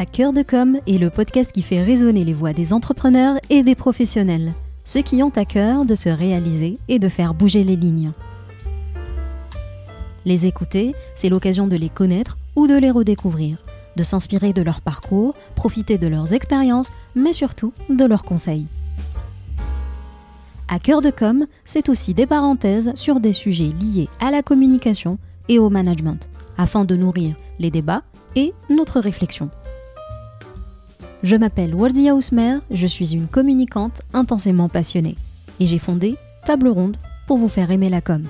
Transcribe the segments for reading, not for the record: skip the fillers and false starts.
À Cœur de Com est le podcast qui fait résonner les voix des entrepreneurs et des professionnels, ceux qui ont à cœur de se réaliser et de faire bouger les lignes. Les écouter, c'est l'occasion de les connaître ou de les redécouvrir, de s'inspirer de leur parcours, profiter de leurs expériences, mais surtout de leurs conseils. À Cœur de Com, c'est aussi des parenthèses sur des sujets liés à la communication et au management, afin de nourrir les débats et notre réflexion. Je m'appelle Wardia Ousmer, je suis une communicante intensément passionnée et j'ai fondé Table Ronde pour vous faire aimer la com.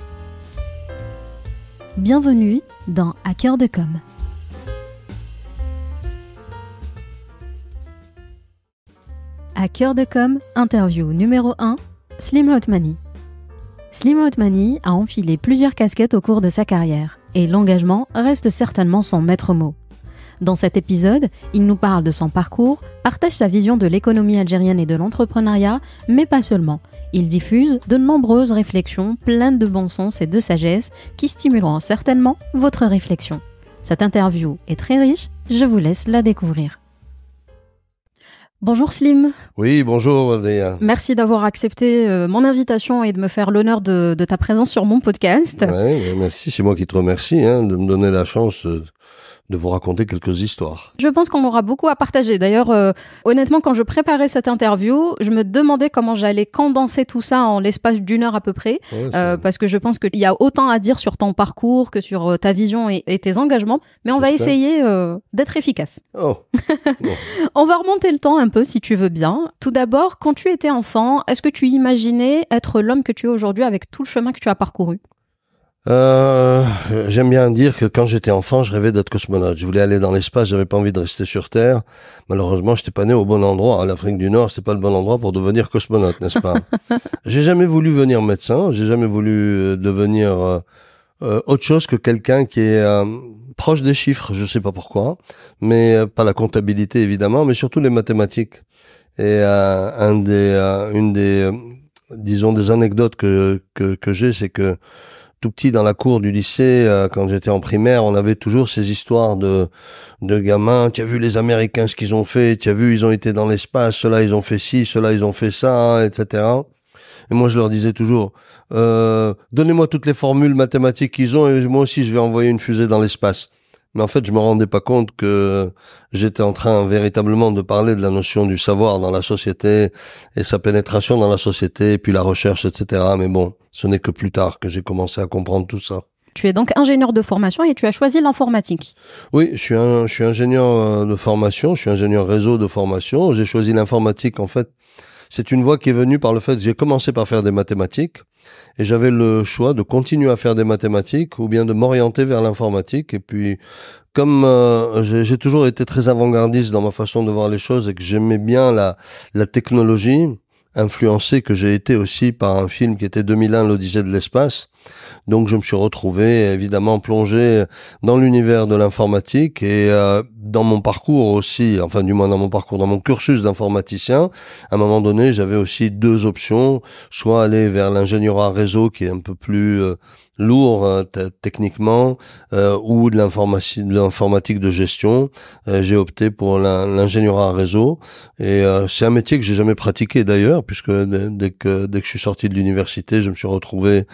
Bienvenue dans À Cœur de Com. À Cœur de Com, interview numéro 1, Slim Othmani. Slim Othmani a enfilé plusieurs casquettes au cours de sa carrière et l'engagement reste certainement son maître mot. Dans cet épisode, il nous parle de son parcours, partage sa vision de l'économie algérienne et de l'entrepreneuriat, mais pas seulement. Il diffuse de nombreuses réflexions pleines de bon sens et de sagesse qui stimuleront certainement votre réflexion. Cette interview est très riche, je vous laisse la découvrir. Bonjour Slim. Oui, bonjour Léa. Merci d'avoir accepté mon invitation et de me faire l'honneur de ta présence sur mon podcast. Oui, merci, c'est moi qui te remercie de me donner la chance de vous raconter quelques histoires. Je pense qu'on aura beaucoup à partager. D'ailleurs, honnêtement, quand je préparais cette interview, je me demandais comment j'allais condenser tout ça en l'espace d'une heure à peu près, parce que je pense qu'il y a autant à dire sur ton parcours que sur ta vision et tes engagements, mais on va essayer d'être efficace. Oh. On va remonter le temps un peu, si tu veux bien. Tout d'abord, quand tu étais enfant, est-ce que tu imaginais être l'homme que tu es aujourd'hui avec tout le chemin que tu as parcouru ? J'aime bien dire que quand j'étais enfant, je rêvais d'être cosmonaute. Je voulais aller dans l'espace, j'avais pas envie de rester sur Terre. Malheureusement, j'étais pas né au bon endroit. L'Afrique du Nord, c'était pas le bon endroit pour devenir cosmonaute, n'est-ce pas? J'ai jamais voulu venir médecin, j'ai jamais voulu devenir autre chose que quelqu'un qui est proche des chiffres, je sais pas pourquoi, mais pas la comptabilité évidemment, mais surtout les mathématiques. Et une des disons des anecdotes que j'ai, c'est que tout petit dans la cour du lycée, quand j'étais en primaire, on avait toujours ces histoires de gamins. Tu as vu les Américains ce qu'ils ont fait, tu as vu ils ont été dans l'espace, ceux-là ils ont fait ci, ceux-là ils ont fait ça, etc. Et moi je leur disais toujours, donnez-moi toutes les formules mathématiques qu'ils ont et moi aussi je vais envoyer une fusée dans l'espace. Mais en fait, je me rendais pas compte que j'étais en train véritablement de parler de la notion du savoir dans la société et sa pénétration dans la société, et puis la recherche, etc. Mais bon, ce n'est que plus tard que j'ai commencé à comprendre tout ça. Tu es donc ingénieur de formation et tu as choisi l'informatique. Oui, je suis ingénieur de formation, je suis ingénieur réseau de formation. J'ai choisi l'informatique, en fait. C'est une voie qui est venue par le fait que j'ai commencé par faire des mathématiques et j'avais le choix de continuer à faire des mathématiques ou bien de m'orienter vers l'informatique. Et puis, comme j'ai toujours été très avant-gardiste dans ma façon de voir les choses et que j'aimais bien la technologie, influencé que j'ai été aussi par un film qui était 2001, l'Odyssée de l'espace. Donc je me suis retrouvé évidemment plongé dans l'univers de l'informatique et dans mon parcours aussi, enfin du moins dans mon cursus d'informaticien, à un moment donné j'avais aussi deux options, soit aller vers l'ingénierie réseau qui est un peu plus lourd techniquement ou de l'informatique de gestion. J'ai opté pour l'ingénierie réseau et c'est un métier que j'ai jamais pratiqué d'ailleurs puisque dès que je suis sorti de l'université, je me suis retrouvé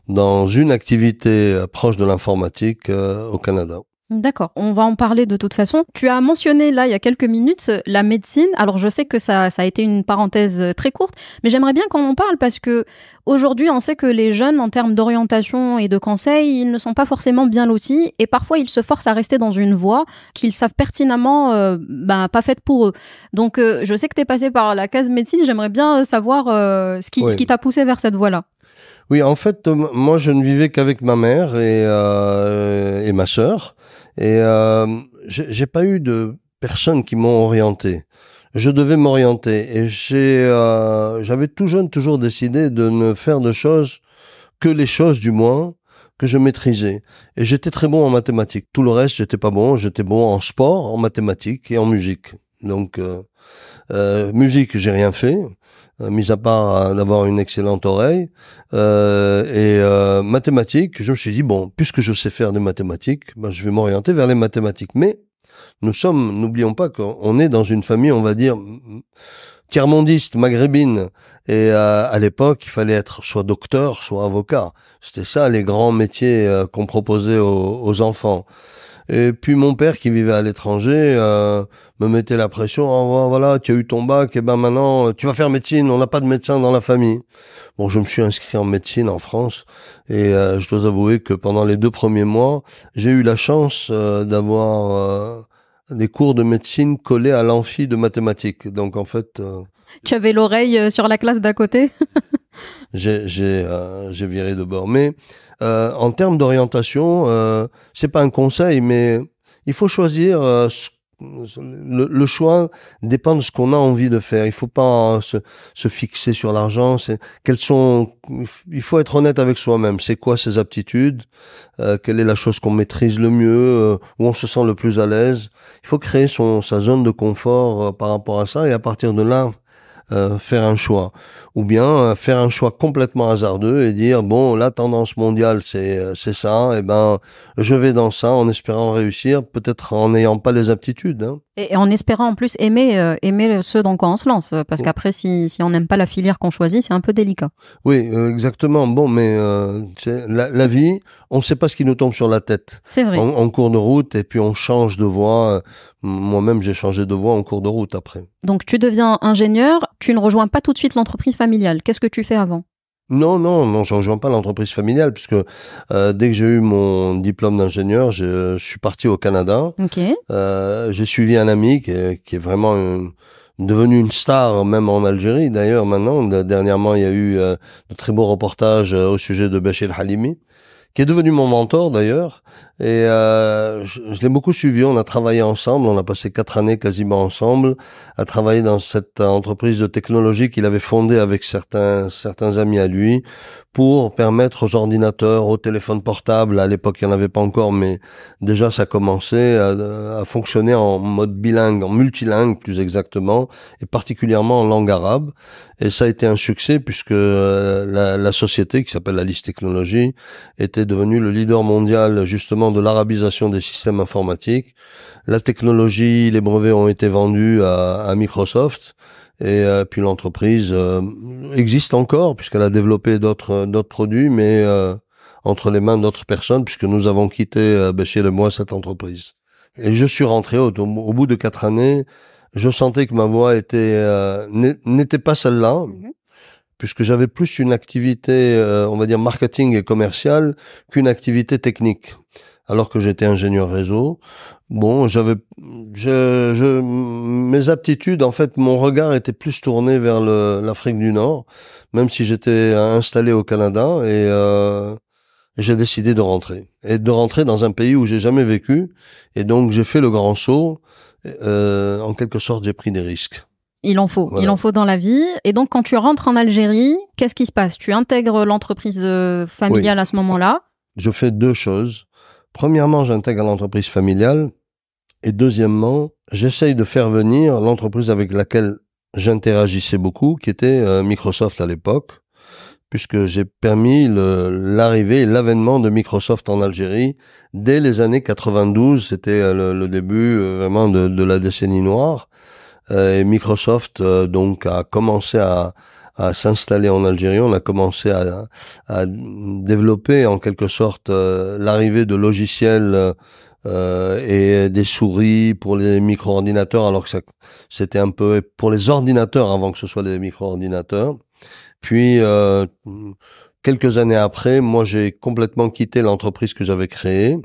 dans une activité proche de l'informatique au Canada. D'accord, on va en parler de toute façon. Tu as mentionné là il y a quelques minutes la médecine. Alors je sais que ça a été une parenthèse très courte, mais j'aimerais bien qu'on en parle parce que aujourd'hui on sait que les jeunes en termes d'orientation et de conseils, ils ne sont pas forcément bien lotis et parfois ils se forcent à rester dans une voie qu'ils savent pertinemment pas faite pour eux. Donc je sais que tu es passé par la case médecine, j'aimerais bien savoir ce qui t'a poussé vers cette voie-là. Oui, en fait, moi, je ne vivais qu'avec ma mère et ma sœur. Et j'ai pas eu de personnes qui m'ont orienté. Je devais m'orienter. Et j'avais tout jeune toujours décidé de ne faire de choses que les choses, du moins, que je maîtrisais. Et j'étais très bon en mathématiques. Tout le reste, j'étais pas bon. J'étais bon en sport, en mathématiques et en musique. Donc, musique, j'ai rien fait. Mis à part d'avoir une excellente oreille mathématiques, je me suis dit bon, puisque je sais faire des mathématiques, je vais m'orienter vers les mathématiques. Mais N'oublions pas qu'on est dans une famille, on va dire, tiers-mondiste, maghrébine. Et à l'époque, il fallait être soit docteur, soit avocat. C'était ça les grands métiers qu'on proposait aux enfants. Et puis mon père qui vivait à l'étranger me mettait la pression. Oh, voilà, tu as eu ton bac, et ben maintenant tu vas faire médecine. On n'a pas de médecin dans la famille. Bon, je me suis inscrit en médecine en France et je dois avouer que pendant les 2 premiers mois, j'ai eu la chance d'avoir des cours de médecine collés à l'amphi de mathématiques. Donc en fait, Tu avais l'oreille sur la classe d'à côté? j'ai viré de bord. Mais en termes d'orientation, c'est pas un conseil, mais il faut choisir. Le choix dépend de ce qu'on a envie de faire. Il faut pas se fixer sur l'argent. Il faut être honnête avec soi-même. C'est quoi ses aptitudes? Quelle est la chose qu'on maîtrise le mieux? Où on se sent le plus à l'aise? Il faut créer sa zone de confort par rapport à ça et à partir de là, faire un choix. Ou bien faire un choix complètement hasardeux et dire bon, la tendance mondiale c'est ça, et ben je vais dans ça en espérant réussir, peut-être en n'ayant pas les aptitudes. Hein. Et en espérant en plus aimer ce dans quoi on se lance, parce qu'après si on n'aime pas la filière qu'on choisit, c'est un peu délicat. Oui, exactement. Bon, mais la vie, on ne sait pas ce qui nous tombe sur la tête. C'est vrai. En cours de route, et puis on change de voie. Moi-même, j'ai changé de voie en cours de route après. Donc tu deviens ingénieur, tu ne rejoins pas tout de suite l'entreprise familiale. Qu'est-ce que tu fais avant? Non, je rejoins pas l'entreprise familiale puisque dès que j'ai eu mon diplôme d'ingénieur, je suis parti au Canada. Ok. J'ai suivi un ami qui est vraiment devenu une star même en Algérie d'ailleurs maintenant. Dernièrement, il y a eu de très beaux reportages au sujet de Bachir Halimi, qui est devenu mon mentor d'ailleurs. Et je l'ai beaucoup suivi, on a travaillé ensemble, on a passé 4 années quasiment ensemble, à travailler dans cette entreprise de technologie qu'il avait fondée avec certains amis à lui, pour permettre aux ordinateurs, aux téléphones portables, à l'époque il n'y en avait pas encore, mais déjà ça commençait à fonctionner en mode bilingue, en multilingue plus exactement, et particulièrement en langue arabe. Et ça a été un succès puisque la société qui s'appelle Alice Technologies était devenue le leader mondial justement de l'arabisation des systèmes informatiques. La technologie, les brevets ont été vendus à Microsoft et puis l'entreprise existe encore puisqu'elle a développé d'autres produits, mais entre les mains d'autres personnes puisque nous avons quitté Béchir et moi cette entreprise. Et je suis rentré au bout de 4 années. Je sentais que ma voie n'était pas celle-là. Puisque j'avais plus une activité, on va dire marketing et commercial qu'une activité technique. Alors que j'étais ingénieur réseau, bon, mes aptitudes, en fait, mon regard était plus tourné vers l'Afrique du Nord, même si j'étais installé au Canada, et j'ai décidé de rentrer. Et de rentrer dans un pays où j'ai jamais vécu, et donc j'ai fait le grand saut. En quelque sorte, j'ai pris des risques. Il en faut, voilà. Il en faut dans la vie. Et donc, quand tu rentres en Algérie, qu'est-ce qui se passe? Tu intègres l'entreprise familiale à ce moment-là? Je fais 2 choses. Premièrement, j'intègre l'entreprise familiale. Et deuxièmement, j'essaye de faire venir l'entreprise avec laquelle j'interagissais beaucoup, qui était Microsoft à l'époque, puisque j'ai permis l'arrivée et l'avènement de Microsoft en Algérie dès les années 92. C'était le début vraiment de la décennie noire. Et Microsoft donc a commencé à s'installer en Algérie. On a commencé à développer en quelque sorte l'arrivée de logiciels et des souris pour les micro-ordinateurs, alors que c'était un peu pour les ordinateurs avant que ce soit les micro-ordinateurs. Puis quelques années après, moi j'ai complètement quitté l'entreprise que j'avais créée.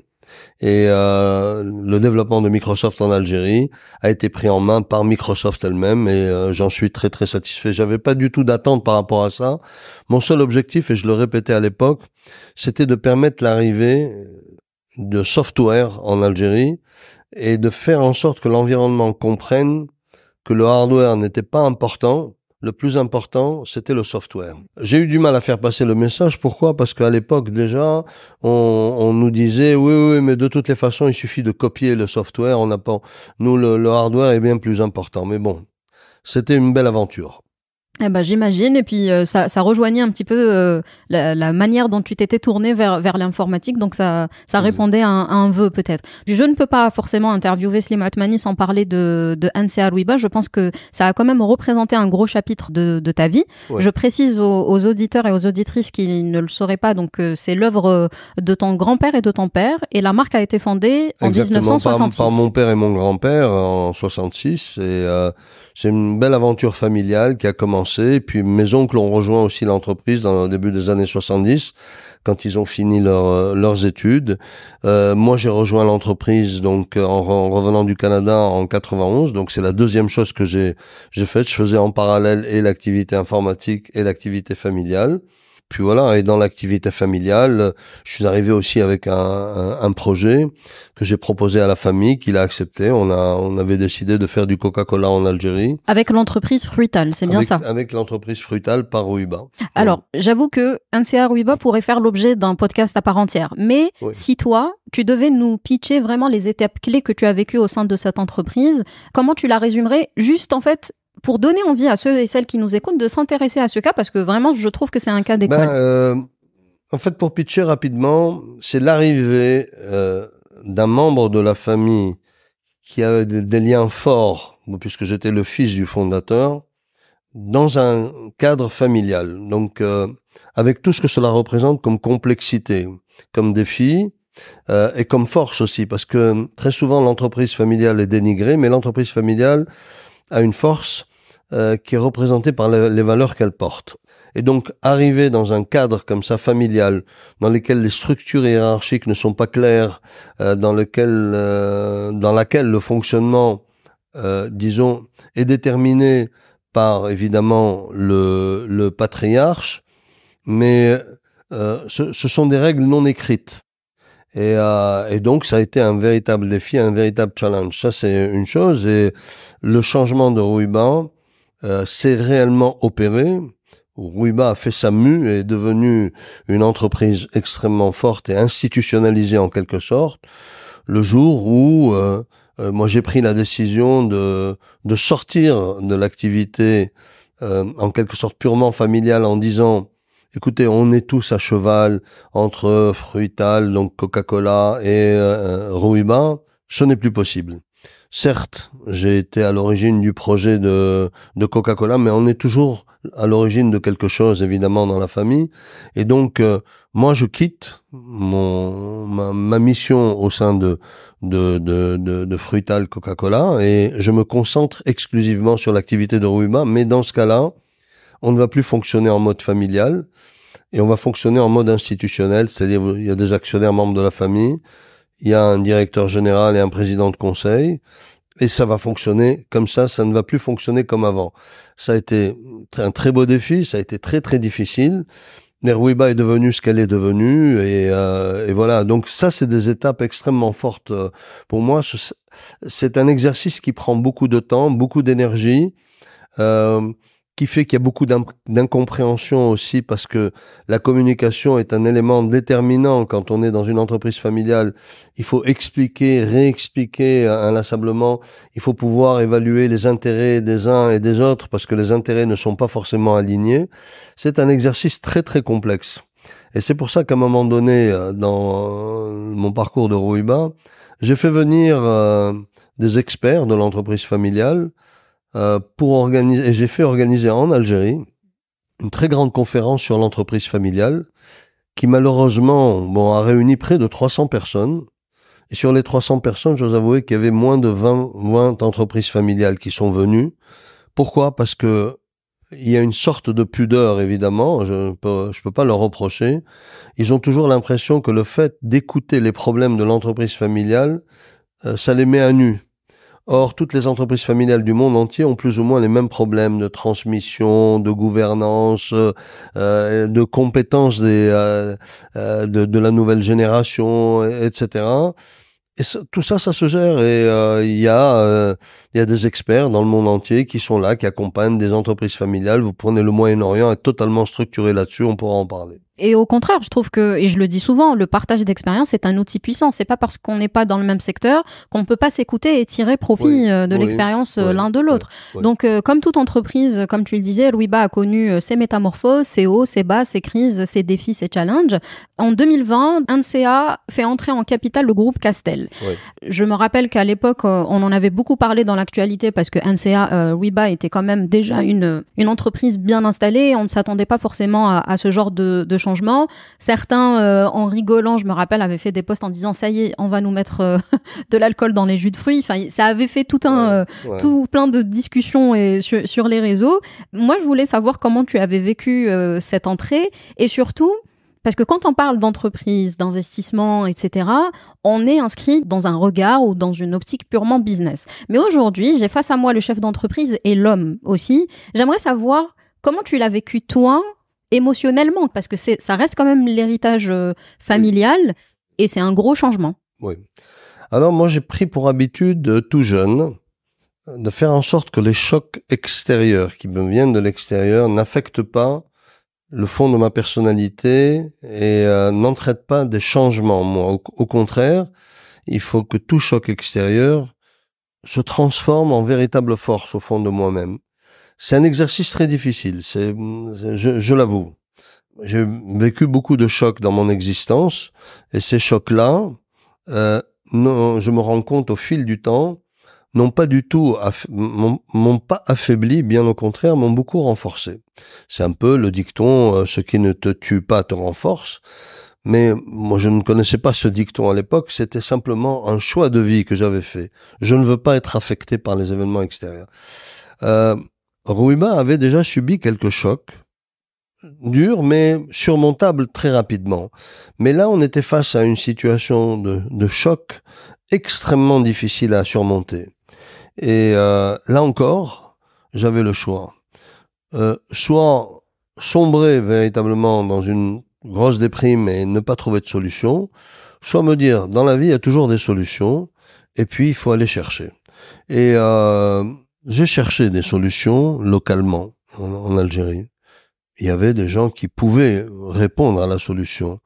Et le développement de Microsoft en Algérie a été pris en main par Microsoft elle-même et j'en suis très très satisfait. J'avais pas du tout d'attente par rapport à ça. Mon seul objectif, et je le répétais à l'époque, c'était de permettre l'arrivée de software en Algérie et de faire en sorte que l'environnement comprenne que le hardware n'était pas important. Le plus important, c'était le software. J'ai eu du mal à faire passer le message. Pourquoi? Parce qu'à l'époque, déjà, on nous disait, oui, mais de toutes les façons, il suffit de copier le software. Nous, le hardware est bien plus important. Mais bon, c'était une belle aventure. Eh ben, j'imagine. Et puis, ça rejoignait un petit peu la manière dont tu t'étais tourné vers l'informatique. Donc, ça répondait à un vœu, peut-être. Je ne peux pas forcément interviewer Slim Othmani sans parler de NCA Rouiba. Je pense que ça a quand même représenté un gros chapitre de ta vie. Ouais. Je précise aux auditeurs et aux auditrices qui ne le sauraient pas. Donc, c'est l'œuvre de ton grand-père et de ton père. Et la marque a été fondée en 1966. Par mon père et mon grand-père en 66. Et c'est une belle aventure familiale qui a commencé. Puis mes oncles ont rejoint aussi l'entreprise dans le début des années 70, quand ils ont fini leurs études. Moi, j'ai rejoint l'entreprise donc en revenant du Canada en 91. Donc c'est la deuxième chose que j'ai faite. Je faisais en parallèle et l'activité informatique et l'activité familiale. Puis voilà, et dans l'activité familiale, je suis arrivé aussi avec un projet que j'ai proposé à la famille, qu'il a accepté. On avait décidé de faire du Coca-Cola en Algérie. Avec l'entreprise Frutal, c'est bien ça? Avec l'entreprise Frutal par Rouiba. Alors, j'avoue que NCA Rouiba pourrait faire l'objet d'un podcast à part entière. Mais oui. Si toi, tu devais nous pitcher vraiment les étapes clés que tu as vécues au sein de cette entreprise, comment tu la résumerais? Juste, en fait, pour donner envie à ceux et celles qui nous écoutent de s'intéresser à ce cas, parce que vraiment, je trouve que c'est un cas d'école. En fait, pour pitcher rapidement, c'est l'arrivée d'un membre de la famille qui avait des liens forts, puisque j'étais le fils du fondateur, dans un cadre familial. Donc, avec tout ce que cela représente comme complexité, comme défi, et comme force aussi, parce que très souvent, l'entreprise familiale est dénigrée, mais l'entreprise familiale a une force qui est représentée par les valeurs qu'elle porte. Et donc, arriver dans un cadre comme ça familial, dans lequel les structures hiérarchiques ne sont pas claires, dans laquelle le fonctionnement, disons, est déterminé par évidemment le patriarche, mais ce sont des règles non écrites. Et donc, ça a été un véritable défi, un véritable challenge. Ça, c'est une chose. Et le changement de Rouiba s'est réellement opéré. Rouiba a fait sa mue et est devenue une entreprise extrêmement forte et institutionnalisée en quelque sorte, le jour où moi j'ai pris la décision de sortir de l'activité en quelque sorte purement familiale en disant: écoutez, on est tous à cheval entre Fruital, donc Coca-Cola, et Rouiba. Ce n'est plus possible. Certes, j'ai été à l'origine du projet de Coca-Cola, mais on est toujours à l'origine de quelque chose, évidemment, dans la famille. Et donc, moi, je quitte ma mission au sein de Fruital Coca-Cola et je me concentre exclusivement sur l'activité de Rouiba. Mais dans ce cas-là, on ne va plus fonctionner en mode familial et on va fonctionner en mode institutionnel, c'est-à-dire il y a des actionnaires membres de la famille, il y a un directeur général et un président de conseil, et ça va fonctionner comme ça ne va plus fonctionner comme avant. Ça a été un très beau défi, ça a été très très difficile. Rouiba est devenue ce qu'elle est devenue, et voilà. Donc ça, c'est des étapes extrêmement fortes. Pour moi, c'est un exercice qui prend beaucoup de temps, beaucoup d'énergie, qui fait qu'il y a beaucoup d'incompréhension aussi, parce que la communication est un élément déterminant quand on est dans une entreprise familiale. Il faut expliquer, réexpliquer inlassablement. Il faut pouvoir évaluer les intérêts des uns et des autres, parce que les intérêts ne sont pas forcément alignés. C'est un exercice très très complexe. Et c'est pour ça qu'à un moment donné, dans mon parcours de Rouiba, j'ai fait venir des experts de l'entreprise familiale, pour organiser, et j'ai fait organiser en Algérie une très grande conférence sur l'entreprise familiale qui malheureusement a réuni près de 300 personnes. Et sur les 300 personnes, je dois avouer qu'il y avait moins de 20 entreprises familiales qui sont venues. Pourquoi? Parce que il y a une sorte de pudeur, évidemment, je peux pas leur reprocher. Ils ont toujours l'impression que le fait d'écouter les problèmes de l'entreprise familiale, ça les met à nu. Or, toutes les entreprises familiales du monde entier ont plus ou moins les mêmes problèmes de transmission, de gouvernance, de compétences de la nouvelle génération, etc. Et tout ça, ça se gère. Et il y a des experts dans le monde entier qui sont là, qui accompagnent des entreprises familiales. Vous prenez le Moyen-Orient, est totalement structuré là-dessus, on pourra en parler. Et au contraire, je trouve que, et je le dis souvent, le partage d'expérience est un outil puissant. C'est pas parce qu'on n'est pas dans le même secteur qu'on peut pas s'écouter et tirer profit de l'expérience l'un de l'autre. Donc, comme toute entreprise, comme tu le disais, Rouiba a connu ses métamorphoses, ses hauts, ses bas, ses crises, ses défis, ses challenges. En 2020, NCA fait entrer en capital le groupe Castel. Je me rappelle qu'à l'époque, on en avait beaucoup parlé dans l'actualité parce que NCA, Rouiba était quand même déjà une entreprise bien installée. On ne s'attendait pas forcément à ce genre de changement. Certains, en rigolant, je me rappelle, avaient fait des posts en disant ça y est, on va nous mettre de l'alcool dans les jus de fruits. Enfin, ça avait fait tout plein de discussions sur les réseaux. Moi, je voulais savoir comment tu avais vécu cette entrée et surtout, parce que quand on parle d'entreprise, d'investissement, etc., on est inscrit dans un regard ou dans une optique purement business. Mais aujourd'hui, j'ai face à moi le chef d'entreprise et l'homme aussi. J'aimerais savoir comment tu l'as vécu toi, émotionnellement, parce que ça reste quand même l'héritage familial et c'est un gros changement. Oui. Alors moi j'ai pris pour habitude tout jeune de faire en sorte que les chocs extérieurs qui me viennent de l'extérieur n'affectent pas le fond de ma personnalité et n'entraînent pas des changements. Moi, au contraire, il faut que tout choc extérieur se transforme en véritable force au fond de moi-même. C'est un exercice très difficile, je l'avoue. J'ai vécu beaucoup de chocs dans mon existence et ces chocs-là, je me rends compte au fil du temps, n'ont pas du tout m'ont pas affaibli, bien au contraire, m'ont beaucoup renforcé. C'est un peu le dicton ce qui ne te tue pas te renforce. Mais moi, je ne connaissais pas ce dicton à l'époque. C'était simplement un choix de vie que j'avais fait. Je ne veux pas être affecté par les événements extérieurs. Rouiba avait déjà subi quelques chocs, durs mais surmontables très rapidement. Mais là, on était face à une situation de choc extrêmement difficile à surmonter. Et là encore, j'avais le choix. Soit sombrer véritablement dans une grosse déprime et ne pas trouver de solution, soit me dire, dans la vie, il y a toujours des solutions, et puis il faut aller chercher. Et j'ai cherché des solutions localement en Algérie. Il y avait des gens qui pouvaient répondre à la solution.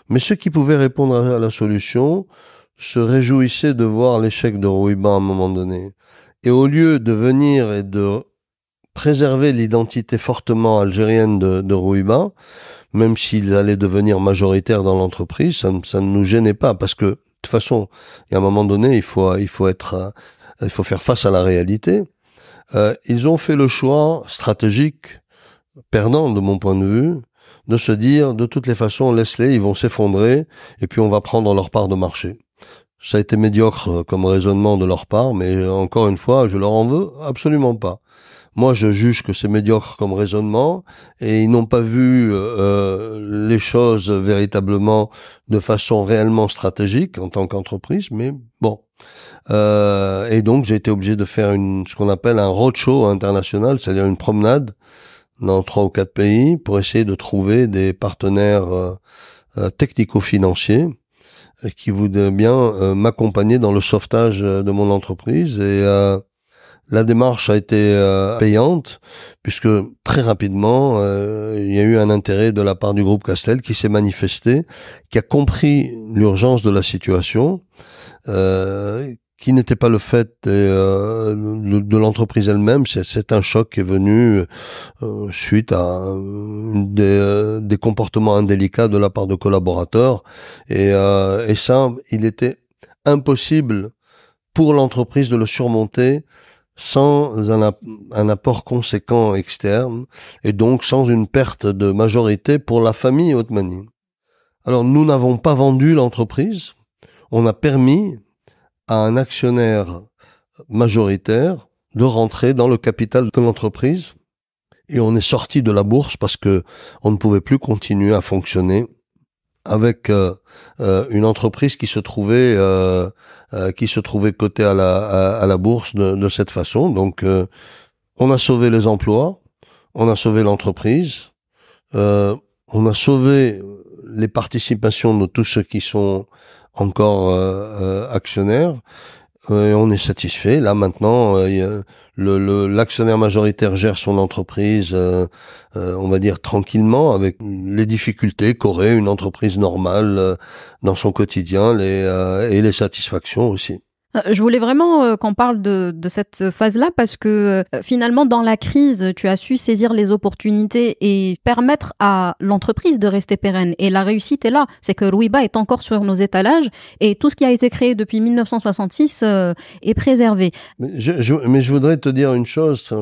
Mais ceux qui pouvaient répondre à la solution se réjouissaient de voir l'échec de Rouiba à un moment donné. Et au lieu de venir et de préserver l'identité fortement algérienne de Rouiba, même s'ils allaient devenir majoritaires dans l'entreprise, ça ne nous gênait pas, parce que de toute façon, il y a un moment donné, il faut faire face à la réalité. Ils ont fait le choix stratégique, perdant de mon point de vue, de se dire, de toutes les façons, laisse-les, ils vont s'effondrer, et puis on va prendre leur part de marché. Ça a été médiocre comme raisonnement de leur part, mais encore une fois, je leur en veux absolument pas. Moi, je juge que c'est médiocre comme raisonnement, et ils n'ont pas vu les choses véritablement de façon réellement stratégique en tant qu'entreprise, mais bon. Et donc, j'ai été obligé de faire ce qu'on appelle un roadshow international, c'est-à-dire une promenade dans 3 ou 4 pays pour essayer de trouver des partenaires technico-financiers qui voudraient bien m'accompagner dans le sauvetage de mon entreprise. Et la démarche a été payante, puisque très rapidement, il y a eu un intérêt de la part du groupe Castel qui s'est manifesté, qui a compris l'urgence de la situation, qui n'était pas le fait de l'entreprise elle-même. C'est un choc qui est venu suite à des comportements indélicats de la part de collaborateurs. Et ça, il était impossible pour l'entreprise de le surmonter sans un apport conséquent externe, et donc sans une perte de majorité pour la famille Othmani. Alors, nous n'avons pas vendu l'entreprise, on a permis à un actionnaire majoritaire de rentrer dans le capital de l'entreprise, et on est sorti de la bourse parce que on ne pouvait plus continuer à fonctionner avec une entreprise qui se trouvait cotée à la bourse de cette façon. Donc on a sauvé les emplois, on a sauvé l'entreprise, on a sauvé les participations de tous ceux qui sont encore actionnaires. On est satisfait. Là maintenant, l'actionnaire majoritaire gère son entreprise, on va dire tranquillement, avec les difficultés qu'aurait une entreprise normale dans son quotidien, et les satisfactions aussi. Je voulais vraiment qu'on parle de cette phase-là parce que finalement, dans la crise, tu as su saisir les opportunités et permettre à l'entreprise de rester pérenne. Et la réussite est là. C'est que Rouiba est encore sur nos étalages et tout ce qui a été créé depuis 1966 est préservé. Mais je voudrais te dire une chose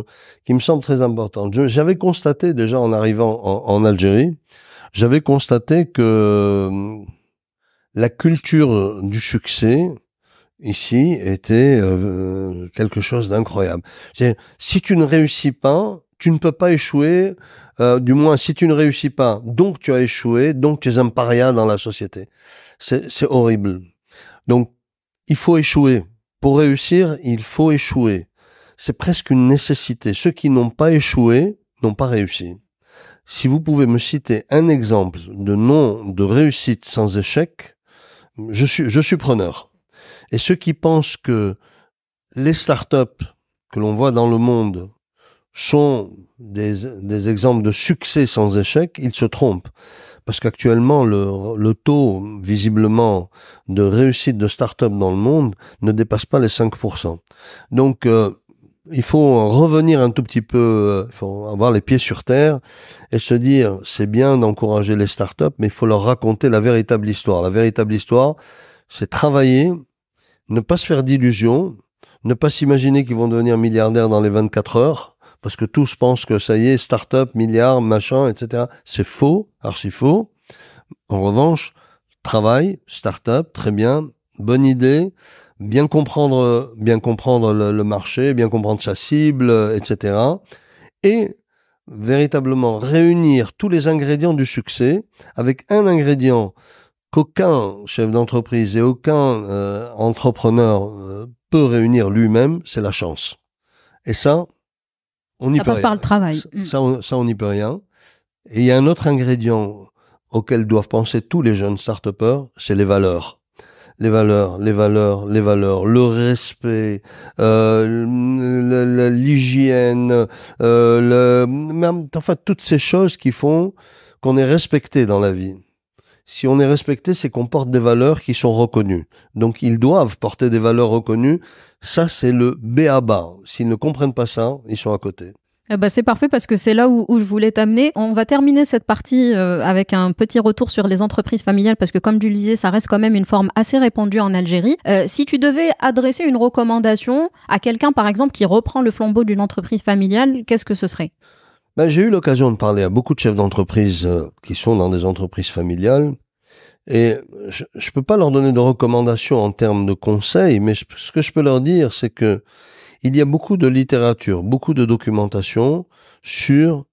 qui me semble très importante. J'avais constaté déjà en arrivant en Algérie, j'avais constaté que la culture du succès ici était quelque chose d'incroyable. Si tu ne réussis pas, tu ne peux pas échouer. Du moins, si tu ne réussis pas, donc tu as échoué, donc tu es un paria dans la société. C'est horrible. Donc, il faut échouer. Pour réussir, il faut échouer. C'est presque une nécessité. Ceux qui n'ont pas échoué n'ont pas réussi. Si vous pouvez me citer un exemple de réussite sans échec, je suis preneur. Et ceux qui pensent que les startups que l'on voit dans le monde sont des exemples de succès sans échec, ils se trompent. Parce qu'actuellement, le taux, visiblement, de réussite de start-up dans le monde ne dépasse pas les 5%. Donc, il faut revenir un tout petit peu, il faut avoir les pieds sur terre et se dire, c'est bien d'encourager les start-up, mais il faut leur raconter la véritable histoire. La véritable histoire, c'est travailler, ne pas se faire d'illusions, ne pas s'imaginer qu'ils vont devenir milliardaires dans les 24 heures, parce que tous pensent que ça y est, start-up, milliards, machin, etc. C'est faux, archi faux. En revanche, travail, start-up, très bien, bonne idée, bien comprendre le marché, bien comprendre sa cible, etc. Et véritablement réunir tous les ingrédients du succès avec un ingrédient qu'aucun chef d'entreprise et aucun entrepreneur peut réunir lui-même, c'est la chance. Et ça, on n'y peut rien. Ça passe par le travail. Ça, on n'y peut rien. Et il y a un autre ingrédient auquel doivent penser tous les jeunes start-upers, c'est les valeurs. Les valeurs, le respect, l'hygiène, enfin toutes ces choses qui font qu'on est respecté dans la vie. Si on est respecté, c'est qu'on porte des valeurs qui sont reconnues. Donc, ils doivent porter des valeurs reconnues. Ça, c'est le b.a.-ba. S'ils ne comprennent pas ça, ils sont à côté. C'est parfait parce que c'est là où je voulais t'amener. On va terminer cette partie avec un petit retour sur les entreprises familiales parce que, comme tu le disais, ça reste quand même une forme assez répandue en Algérie. Si tu devais adresser une recommandation à quelqu'un, par exemple, qui reprend le flambeau d'une entreprise familiale, qu'est-ce que ce serait ? J'ai eu l'occasion de parler à beaucoup de chefs d'entreprise qui sont dans des entreprises familiales et je peux pas leur donner de recommandations en termes de conseils, mais ce que je peux leur dire, c'est que il y a beaucoup de littérature, beaucoup de documentation sur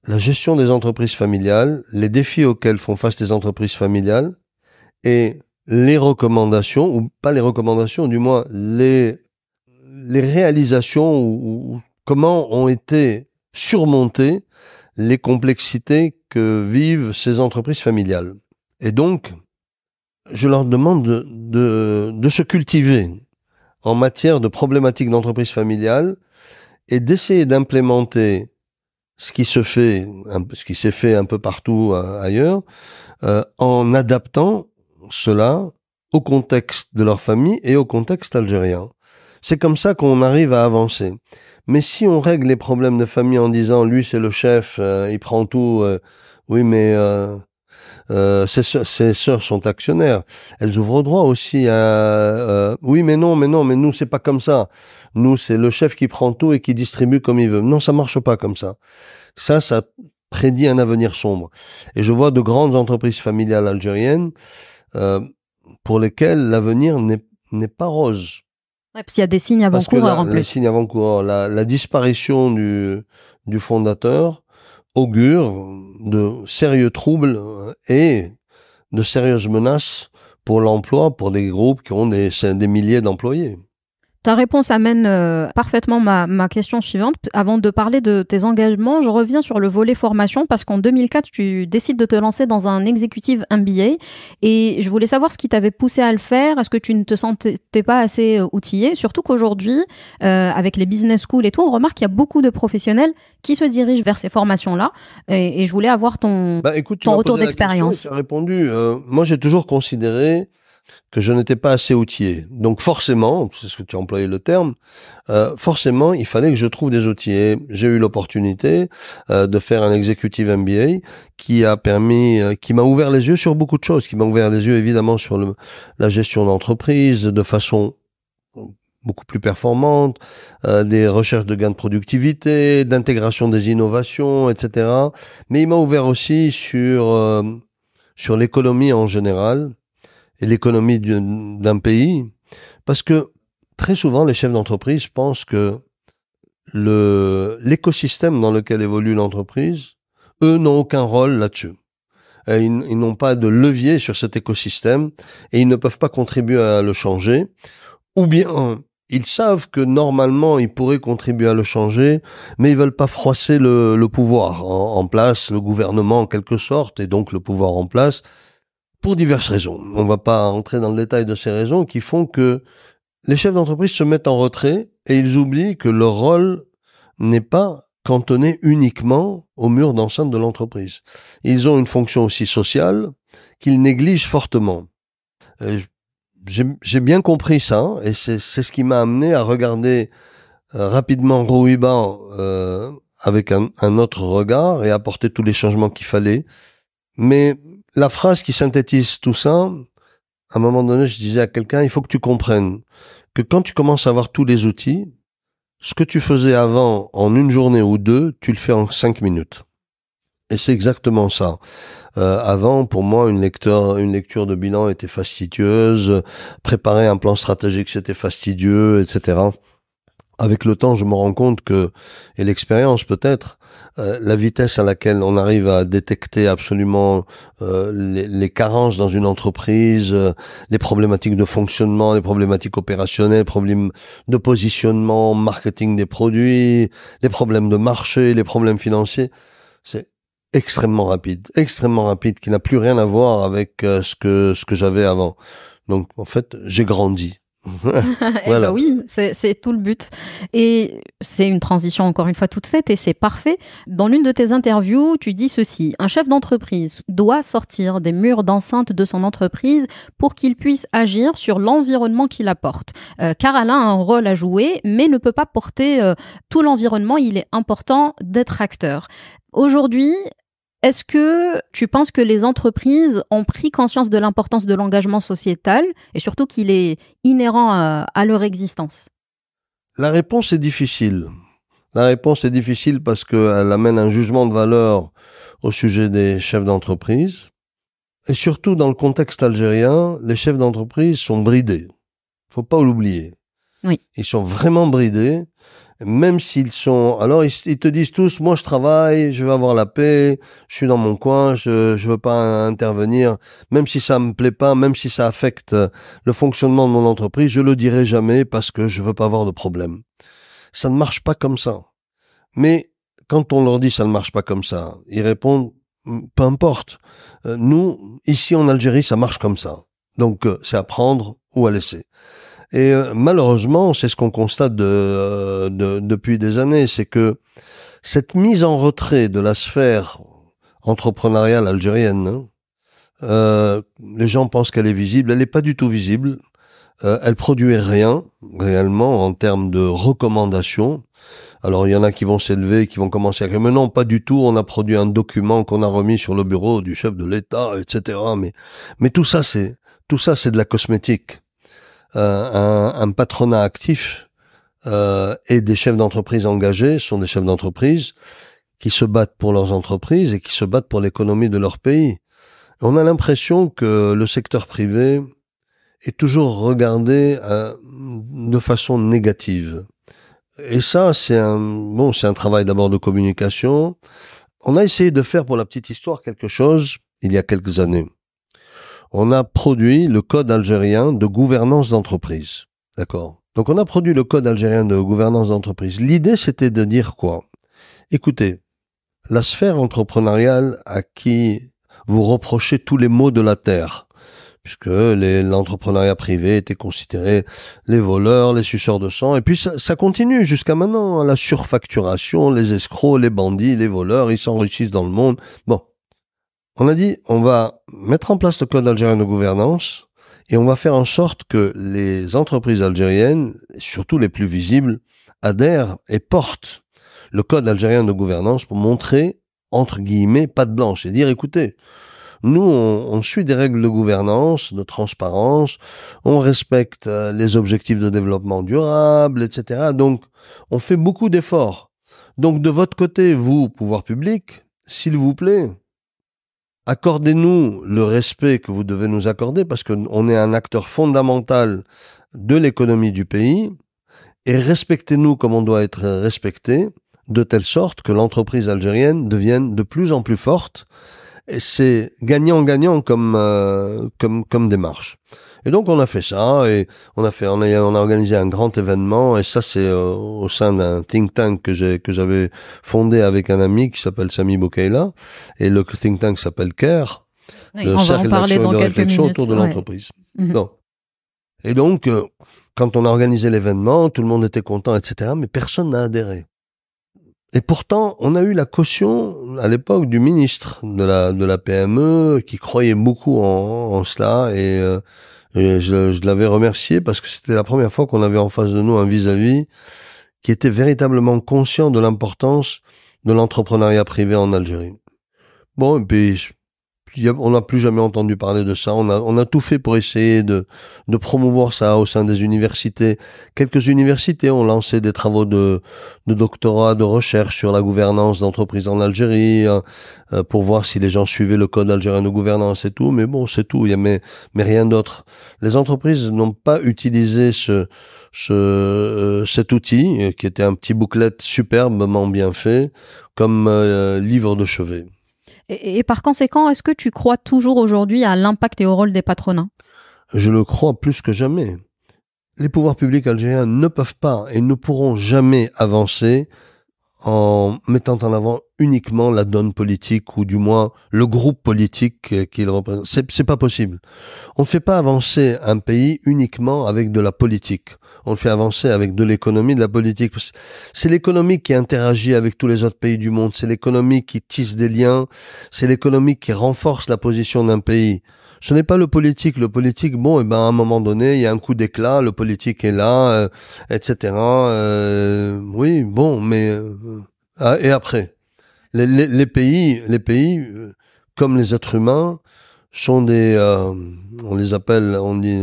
la gestion des entreprises familiales, les défis auxquels font face les entreprises familiales et les recommandations, ou pas les recommandations, du moins les réalisations ou comment ont été surmonter les complexités que vivent ces entreprises familiales. Et donc, je leur demande de se cultiver en matière de problématiques d'entreprise familiale et d'essayer d'implémenter ce qui s'est fait un peu partout ailleurs, en adaptant cela au contexte de leur famille et au contexte algérien. C'est comme ça qu'on arrive à avancer. Mais si on règle les problèmes de famille en disant lui c'est le chef, il prend tout, oui mais ses sœurs sont actionnaires, elles ouvrent droit aussi à oui mais nous c'est pas comme ça. Nous c'est le chef qui prend tout et qui distribue comme il veut. Non, ça marche pas comme ça. Ça prédit un avenir sombre. Et je vois de grandes entreprises familiales algériennes pour lesquelles l'avenir n'est pas rose. Ouais, parce qu'il y a des signes avant-coureurs en plus. Les signes avant-coureurs, la disparition du fondateur augure de sérieux troubles et de sérieuses menaces pour l'emploi, pour des groupes qui ont des milliers d'employés. Ta réponse amène parfaitement ma question suivante. Avant de parler de tes engagements, je reviens sur le volet formation parce qu'en 2004, tu décides de te lancer dans un executive MBA et je voulais savoir ce qui t'avait poussé à le faire. Est-ce que tu ne te sentais pas assez outillé? Surtout qu'aujourd'hui, avec les business schools et tout, on remarque qu'il y a beaucoup de professionnels qui se dirigent vers ces formations-là et je voulais avoir ton retour d'expérience. Tu as répondu. Moi, j'ai toujours considéré que je n'étais pas assez outillé. Donc forcément, c'est ce que tu as employé le terme, forcément, il fallait que je trouve des outils. J'ai eu l'opportunité de faire un executive MBA qui m'a ouvert les yeux sur beaucoup de choses, qui m'a ouvert les yeux évidemment sur la gestion d'entreprise de façon beaucoup plus performante, des recherches de gains de productivité, d'intégration des innovations, etc. Mais il m'a ouvert aussi sur l'économie en général, et l'économie d'un pays, parce que très souvent les chefs d'entreprise pensent que l'écosystème dans lequel évolue l'entreprise, eux n'ont aucun rôle là-dessus. Et ils n'ont pas de levier sur cet écosystème et ils ne peuvent pas contribuer à le changer, ou bien ils savent que normalement ils pourraient contribuer à le changer, mais ils veulent pas froisser le pouvoir en place, le gouvernement en quelque sorte, et donc le pouvoir en place, pour diverses raisons. On va pas entrer dans le détail de ces raisons qui font que les chefs d'entreprise se mettent en retrait et ils oublient que leur rôle n'est pas cantonné uniquement au mur d'enceinte de l'entreprise. Ils ont une fonction aussi sociale qu'ils négligent fortement. J'ai bien compris ça et c'est ce qui m'a amené à regarder rapidement Rouiba avec un autre regard et apporter tous les changements qu'il fallait. Mais la phrase qui synthétise tout ça, à un moment donné, je disais à quelqu'un, il faut que tu comprennes que quand tu commences à avoir tous les outils, ce que tu faisais avant en une journée ou deux, tu le fais en 5 minutes. Et c'est exactement ça. Avant, pour moi, une lecture de bilan était fastidieuse, préparer un plan stratégique, c'était fastidieux, etc. Avec le temps, je me rends compte que, et l'expérience peut-être, la vitesse à laquelle on arrive à détecter absolument les carences dans une entreprise, les problématiques de fonctionnement, les problématiques opérationnelles, les problèmes de positionnement, marketing des produits, les problèmes de marché, les problèmes financiers, c'est extrêmement rapide, qui n'a plus rien à voir avec ce que j'avais avant. Donc en fait, j'ai grandi. Voilà. Oui, c'est tout le but. Et c'est une transition encore une fois toute faite et c'est parfait. Dans l'une de tes interviews, tu dis ceci: un chef d'entreprise doit sortir des murs d'enceinte de son entreprise pour qu'il puisse agir sur l'environnement qu'il apporte. Car elle a un rôle à jouer, mais ne peut pas porter tout l'environnement. Il est important d'être acteur. Aujourd'hui, est-ce que tu penses que les entreprises ont pris conscience de l'importance de l'engagement sociétal et surtout qu'il est inhérent à leur existence? La réponse est difficile. Parce qu'elle amène un jugement de valeur au sujet des chefs d'entreprise. Et surtout, dans le contexte algérien, les chefs d'entreprise sont bridés. Faut pas l'oublier. Oui. Ils sont vraiment bridés. Même s'ils sont, alors ils te disent tous, moi je travaille, je vais avoir la paix, je suis dans mon coin, je veux pas intervenir, même si ça me plaît pas, même si ça affecte le fonctionnement de mon entreprise, je le dirai jamais parce que je veux pas avoir de problème. Ça ne marche pas comme ça. Mais quand on leur dit ça ne marche pas comme ça, ils répondent, peu importe. Nous, ici en Algérie, ça marche comme ça. Donc c'est à prendre ou à laisser. Et malheureusement, c'est ce qu'on constate depuis des années, c'est que cette mise en retrait de la sphère entrepreneuriale algérienne, les gens pensent qu'elle est visible, elle n'est pas du tout visible. Elle produit rien réellement en termes de recommandations. Alors il y en a qui vont s'élever, qui vont commencer à dire mais non, pas du tout, on a produit un document qu'on a remis sur le bureau du chef de l'État, etc. Mais tout ça c'est de la cosmétique. Un patronat actif et des chefs d'entreprise engagés sont des chefs d'entreprise qui se battent pour leurs entreprises et qui se battent pour l'économie de leur pays. On a l'impression que le secteur privé est toujours regardé de façon négative. Et ça, c'est un travail d'abord de communication. On a essayé de faire, pour la petite histoire, quelque chose il y a quelques années. On a produit le code algérien de gouvernance d'entreprise. D'accord. Donc on a produit le code algérien de gouvernance d'entreprise. L'idée, c'était de dire quoi? Écoutez, la sphère entrepreneuriale à qui vous reprochez tous les maux de la terre, puisque l'entrepreneuriat privé était considéré les voleurs, les suceurs de sang, et puis ça continue jusqu'à maintenant, la surfacturation, les escrocs, les bandits, les voleurs, ils s'enrichissent dans le monde. Bon, on a dit, on va mettre en place le code algérien de gouvernance, et on va faire en sorte que les entreprises algériennes, surtout les plus visibles, adhèrent et portent le code algérien de gouvernance pour montrer, entre guillemets, patte blanche, et dire, écoutez, nous, on suit des règles de gouvernance, de transparence, on respecte les objectifs de développement durable, etc. Donc, on fait beaucoup d'efforts. Donc, de votre côté, vous, pouvoir public, s'il vous plaît, accordez-nous le respect que vous devez nous accorder parce qu'on est un acteur fondamental de l'économie du pays et respectez-nous comme on doit être respecté de telle sorte que l'entreprise algérienne devienne de plus en plus forte. Et c'est gagnant-gagnant comme démarche. Et donc on a fait ça et on a organisé un grand événement et ça c'est au sein d'un think tank que j'avais fondé avec un ami qui s'appelle Sami Boukaila et le think tank s'appelle CARE, Oui, le on va en cercle parler d'action et dans de quelques réflexion minutes. autour de Ouais. l'entreprise. Mhm. Non. Et donc quand on a organisé l'événement, tout le monde était content, etc. Mais personne n'a adhéré. Et pourtant, on a eu la caution à l'époque du ministre de la PME qui croyait beaucoup en cela et je l'avais remercié parce que c'était la première fois qu'on avait en face de nous un vis-à-vis qui était véritablement conscient de l'importance de l'entrepreneuriat privé en Algérie. Bon, et puis on n'a plus jamais entendu parler de ça. On a tout fait pour essayer de promouvoir ça au sein des universités. Quelques universités ont lancé des travaux de doctorat, de recherche sur la gouvernance d'entreprises en Algérie, pour voir si les gens suivaient le code algérien de gouvernance et tout. Mais bon, c'est tout. Mais rien d'autre. Les entreprises n'ont pas utilisé cet outil, qui était un petit booklet superbement bien fait, comme livre de chevet. Et par conséquent, est-ce que tu crois toujours aujourd'hui à l'impact et au rôle des patronats? Je le crois plus que jamais. Les pouvoirs publics algériens ne peuvent pas et ne pourront jamais avancer en mettant en avant uniquement la donne politique ou du moins le groupe politique qu'ils représentent. C'est pas possible. On ne fait pas avancer un pays uniquement avec de la politique. On le fait avancer avec de l'économie, de la politique. C'est l'économie qui interagit avec tous les autres pays du monde. C'est l'économie qui tisse des liens. C'est l'économie qui renforce la position d'un pays. Ce n'est pas le politique. Le politique, bon, à un moment donné, il y a un coup d'éclat, le politique est là, etc. Oui, bon, mais et après, les pays, comme les êtres humains, sont on les appelle, on dit,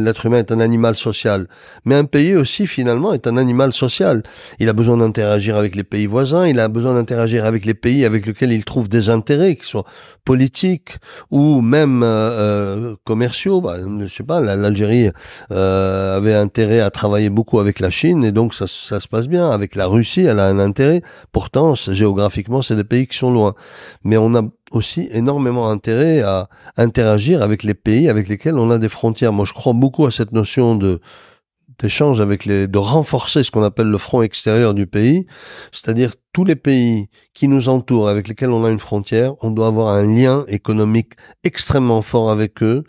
l'être humain est un animal social. Mais un pays aussi, finalement, est un animal social. Il a besoin d'interagir avec les pays voisins, il a besoin d'interagir avec les pays avec lesquels il trouve des intérêts, qui soient politiques ou même commerciaux. Je sais pas, l'Algérie avait intérêt à travailler beaucoup avec la Chine, et donc ça se passe bien. Avec la Russie, elle a un intérêt. Pourtant, géographiquement, c'est des pays qui sont loin. Mais on a aussi énormément intérêt à interagir avec les pays avec lesquels on a des frontières. Moi, je crois beaucoup à cette notion d'échange de renforcer ce qu'on appelle le front extérieur du pays, c'est-à-dire tous les pays qui nous entourent, avec lesquels on a une frontière, on doit avoir un lien économique extrêmement fort avec eux,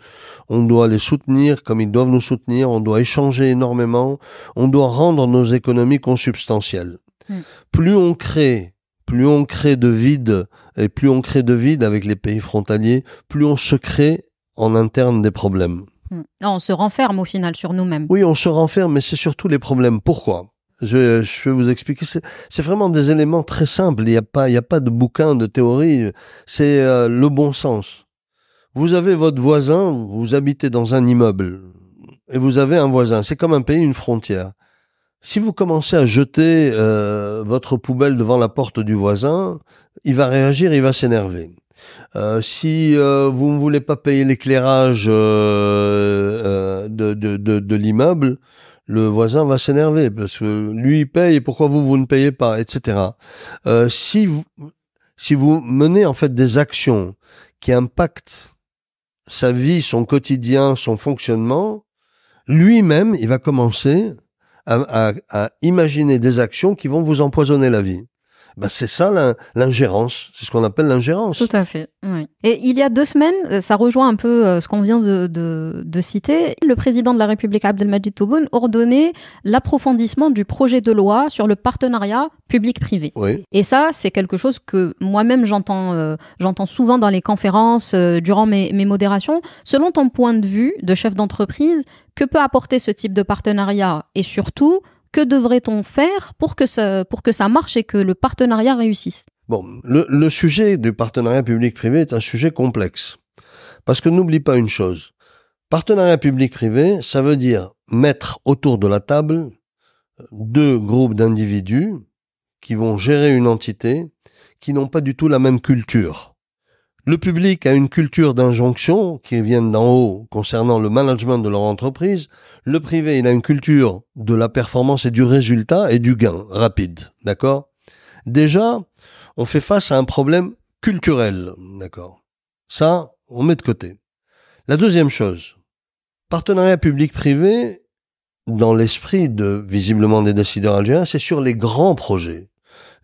on doit les soutenir comme ils doivent nous soutenir, on doit échanger énormément, on doit rendre nos économies consubstantielles. Plus on crée de vide, et plus on crée de vide avec les pays frontaliers, plus on se crée en interne des problèmes. On se renferme au final sur nous-mêmes. Oui, on se renferme, mais c'est surtout les problèmes. Pourquoi ? Je vais vous expliquer. C'est vraiment des éléments très simples. Il y a pas de bouquin, de théorie. C'est le bon sens. Vous avez votre voisin, vous habitez dans un immeuble, et vous avez un voisin. C'est comme un pays, une frontière. Si vous commencez à jeter votre poubelle devant la porte du voisin, il va réagir, il va s'énerver. Si vous ne voulez pas payer l'éclairage de l'immeuble, le voisin va s'énerver parce que lui il paye et pourquoi vous ne payez pas, etc. Si vous menez en fait des actions qui impactent sa vie, son quotidien, son fonctionnement, lui-même, il va commencer à imaginer des actions qui vont vous empoisonner la vie. Ben c'est ça l'ingérence, c'est ce qu'on appelle l'ingérence. Tout à fait, oui. Et il y a 2 semaines, ça rejoint un peu ce qu'on vient de citer, le président de la République Abdelmadjid Tebboune ordonnait l'approfondissement du projet de loi sur le partenariat public-privé. Oui. Et ça, c'est quelque chose que moi-même j'entends souvent dans les conférences, durant mes modérations. Selon ton point de vue de chef d'entreprise, que peut apporter ce type de partenariat et surtout, que devrait-on faire pour que ça marche et que le partenariat réussisse? Bon, le sujet du partenariat public-privé est un sujet complexe. Parce que n'oublie pas une chose. Partenariat public-privé, ça veut dire mettre autour de la table 2 groupes d'individus qui vont gérer une entité qui n'ont pas du tout la même culture. Le public a une culture d'injonction qui vient d'en haut concernant le management de leur entreprise. Le privé, il a une culture de la performance et du résultat et du gain rapide. D'accord ? Déjà, on fait face à un problème culturel. D'accord ? Ça, on met de côté. La deuxième chose, partenariat public-privé, dans l'esprit visiblement des décideurs algériens, c'est sur les grands projets.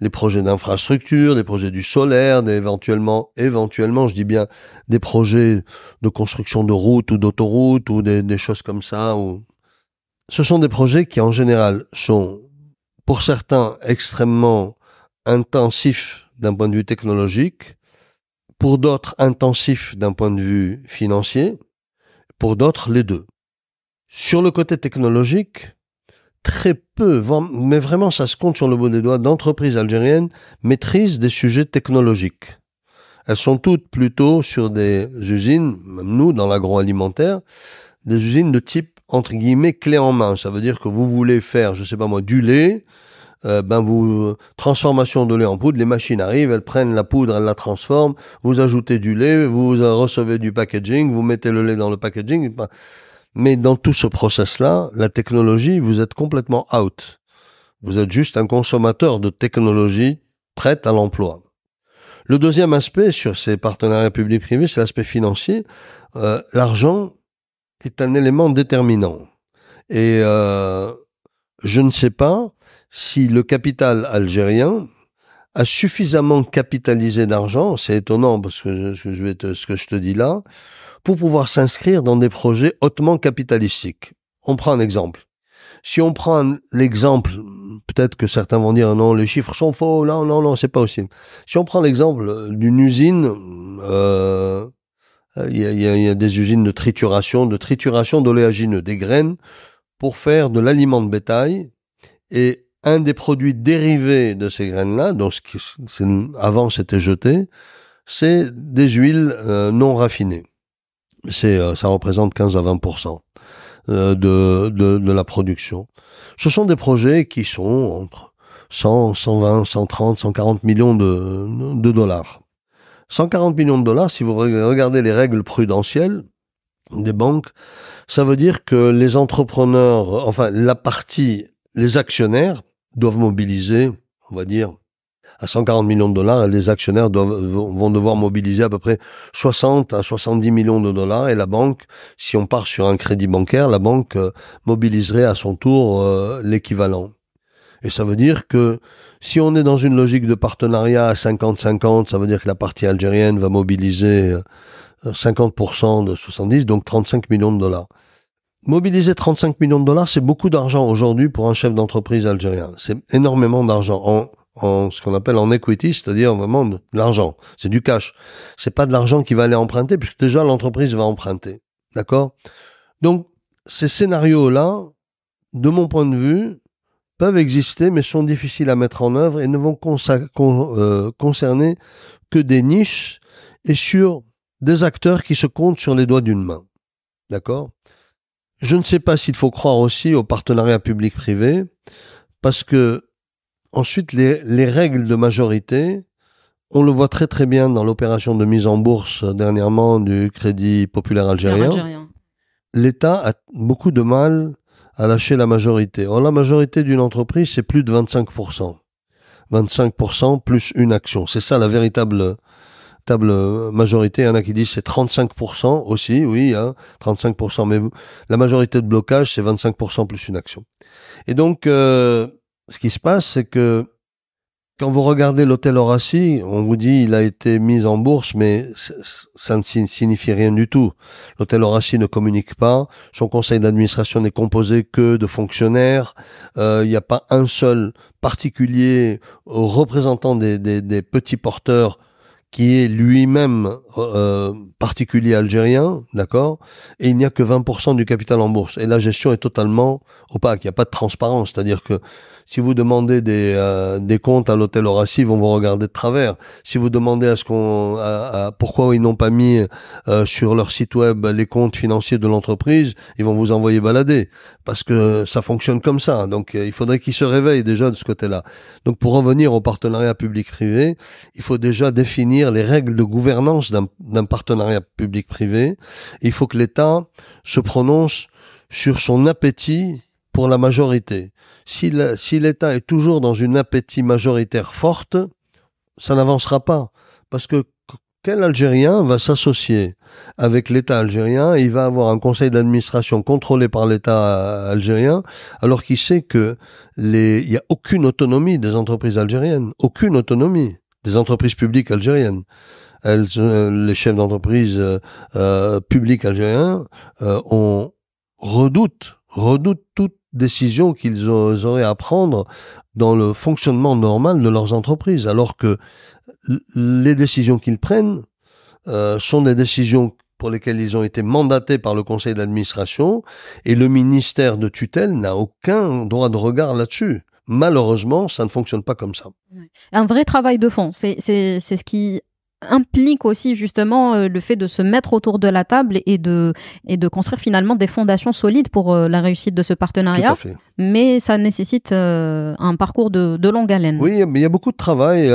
Les projets d'infrastructure, les projets du solaire, éventuellement, je dis bien, des projets de construction de routes ou d'autoroutes ou des choses comme ça. Ce sont des projets qui, en général, sont, pour certains, extrêmement intensifs d'un point de vue technologique, pour d'autres, intensifs d'un point de vue financier, pour d'autres, les deux. Sur le côté technologique, très peu, mais vraiment ça se compte sur le bout des doigts, d'entreprises algériennes maîtrisent des sujets technologiques. Elles sont toutes plutôt sur des usines, même nous dans l'agroalimentaire, des usines de type entre guillemets clé en main. Ça veut dire que vous voulez faire, je sais pas moi, du lait, transformation de lait en poudre, les machines arrivent, elles prennent la poudre, elles la transforment, vous ajoutez du lait, vous recevez du packaging, vous mettez le lait dans le packaging. Mais dans tout ce process-là, la technologie, vous êtes complètement out. Vous êtes juste un consommateur de technologie prête à l'emploi. Le deuxième aspect sur ces partenariats publics-privés, c'est l'aspect financier. L'argent est un élément déterminant. Et je ne sais pas si le capital algérien a suffisamment capitalisé d'argent, c'est étonnant parce que ce que je te dis là, pour pouvoir s'inscrire dans des projets hautement capitalistiques. On prend un exemple. Si on prend l'exemple, peut-être que certains vont dire non, les chiffres sont faux, non, c'est pas possible. Si on prend l'exemple d'une usine, il y a des usines de trituration d'oléagineux, des graines, pour faire de l'aliment de bétail, et un des produits dérivés de ces graines-là, donc avant c'était jeté, c'est des huiles non raffinées. Ça représente 15 à 20% de la production. Ce sont des projets qui sont entre 100, 120, 130, 140 millions de dollars. 140 millions de dollars, si vous regardez les règles prudentielles des banques, ça veut dire que les entrepreneurs, enfin les actionnaires doivent mobiliser, on va dire, à 140 millions de dollars, et les actionnaires vont devoir mobiliser à peu près 60 à 70 millions de dollars, et la banque, si on part sur un crédit bancaire, la banque mobiliserait à son tour l'équivalent. Et ça veut dire que si on est dans une logique de partenariat à 50-50, ça veut dire que la partie algérienne va mobiliser 50% de 70, donc 35 millions de dollars. Mobiliser 35 millions de dollars, c'est beaucoup d'argent aujourd'hui pour un chef d'entreprise algérien. C'est énormément d'argent en ce qu'on appelle en equity, c'est-à-dire vraiment de l'argent. C'est du cash. C'est pas de l'argent qui va aller emprunter, puisque déjà l'entreprise va emprunter. D'accord ? Donc, ces scénarios-là, de mon point de vue, peuvent exister, mais sont difficiles à mettre en œuvre et ne vont concerner que des niches et sur des acteurs qui se comptent sur les doigts d'une main. D'accord ? Je ne sais pas s'il faut croire aussi au partenariat public-privé, parce que ensuite, les règles de majorité, on le voit très très bien dans l'opération de mise en bourse dernièrement du Crédit Populaire Algérien. L'État a beaucoup de mal à lâcher la majorité. Or, la majorité d'une entreprise, c'est plus de 25%. 25% plus une action. C'est ça la véritable véritable majorité. Il y en a qui disent c'est 35% aussi, oui, hein, 35%, mais la majorité de blocage, c'est 25% plus une action. Et donc, ce qui se passe, c'est que quand vous regardez l'hôtel Horaci, on vous dit il a été mis en bourse, mais ça ne signifie rien du tout. L'hôtel Horaci ne communique pas. Son conseil d'administration n'est composé que de fonctionnaires. Il n'y a pas un seul particulier représentant des petits porteurs qui est lui-même particulier algérien, d'accord, et il n'y a que 20% du capital en bourse. Et la gestion est totalement opaque, il n'y a pas de transparence, c'est-à-dire que si vous demandez des comptes à l'hôtel Horaci, ils vont vous regarder de travers. Si vous demandez pourquoi ils n'ont pas mis sur leur site web les comptes financiers de l'entreprise, ils vont vous envoyer balader, parce que ça fonctionne comme ça. Donc il faudrait qu'ils se réveillent déjà de ce côté-là. Donc pour revenir au partenariat public-privé, il faut déjà définir les règles de gouvernance d'un partenariat public-privé. Il faut que l'État se prononce sur son appétit pour la majorité. Si l'État est toujours dans une appétit majoritaire forte, ça n'avancera pas. Parce que quel Algérien va s'associer avec l'État algérien et il va avoir un conseil d'administration contrôlé par l'État algérien alors qu'il sait que il y a aucune autonomie des entreprises algériennes, aucune autonomie des entreprises publiques algériennes. Les chefs d'entreprise publics algériens redoutent toute décision qu'ils auraient à prendre dans le fonctionnement normal de leurs entreprises, alors que les décisions qu'ils prennent sont des décisions pour lesquelles ils ont été mandatés par le conseil d'administration et le ministère de tutelle n'a aucun droit de regard là-dessus. Malheureusement, ça ne fonctionne pas comme ça. Un vrai travail de fond, c'est ce qui implique aussi justement le fait de se mettre autour de la table et de construire finalement des fondations solides pour la réussite de ce partenariat. Tout à fait. Mais ça nécessite un parcours de longue haleine. Oui, mais il y a beaucoup de travail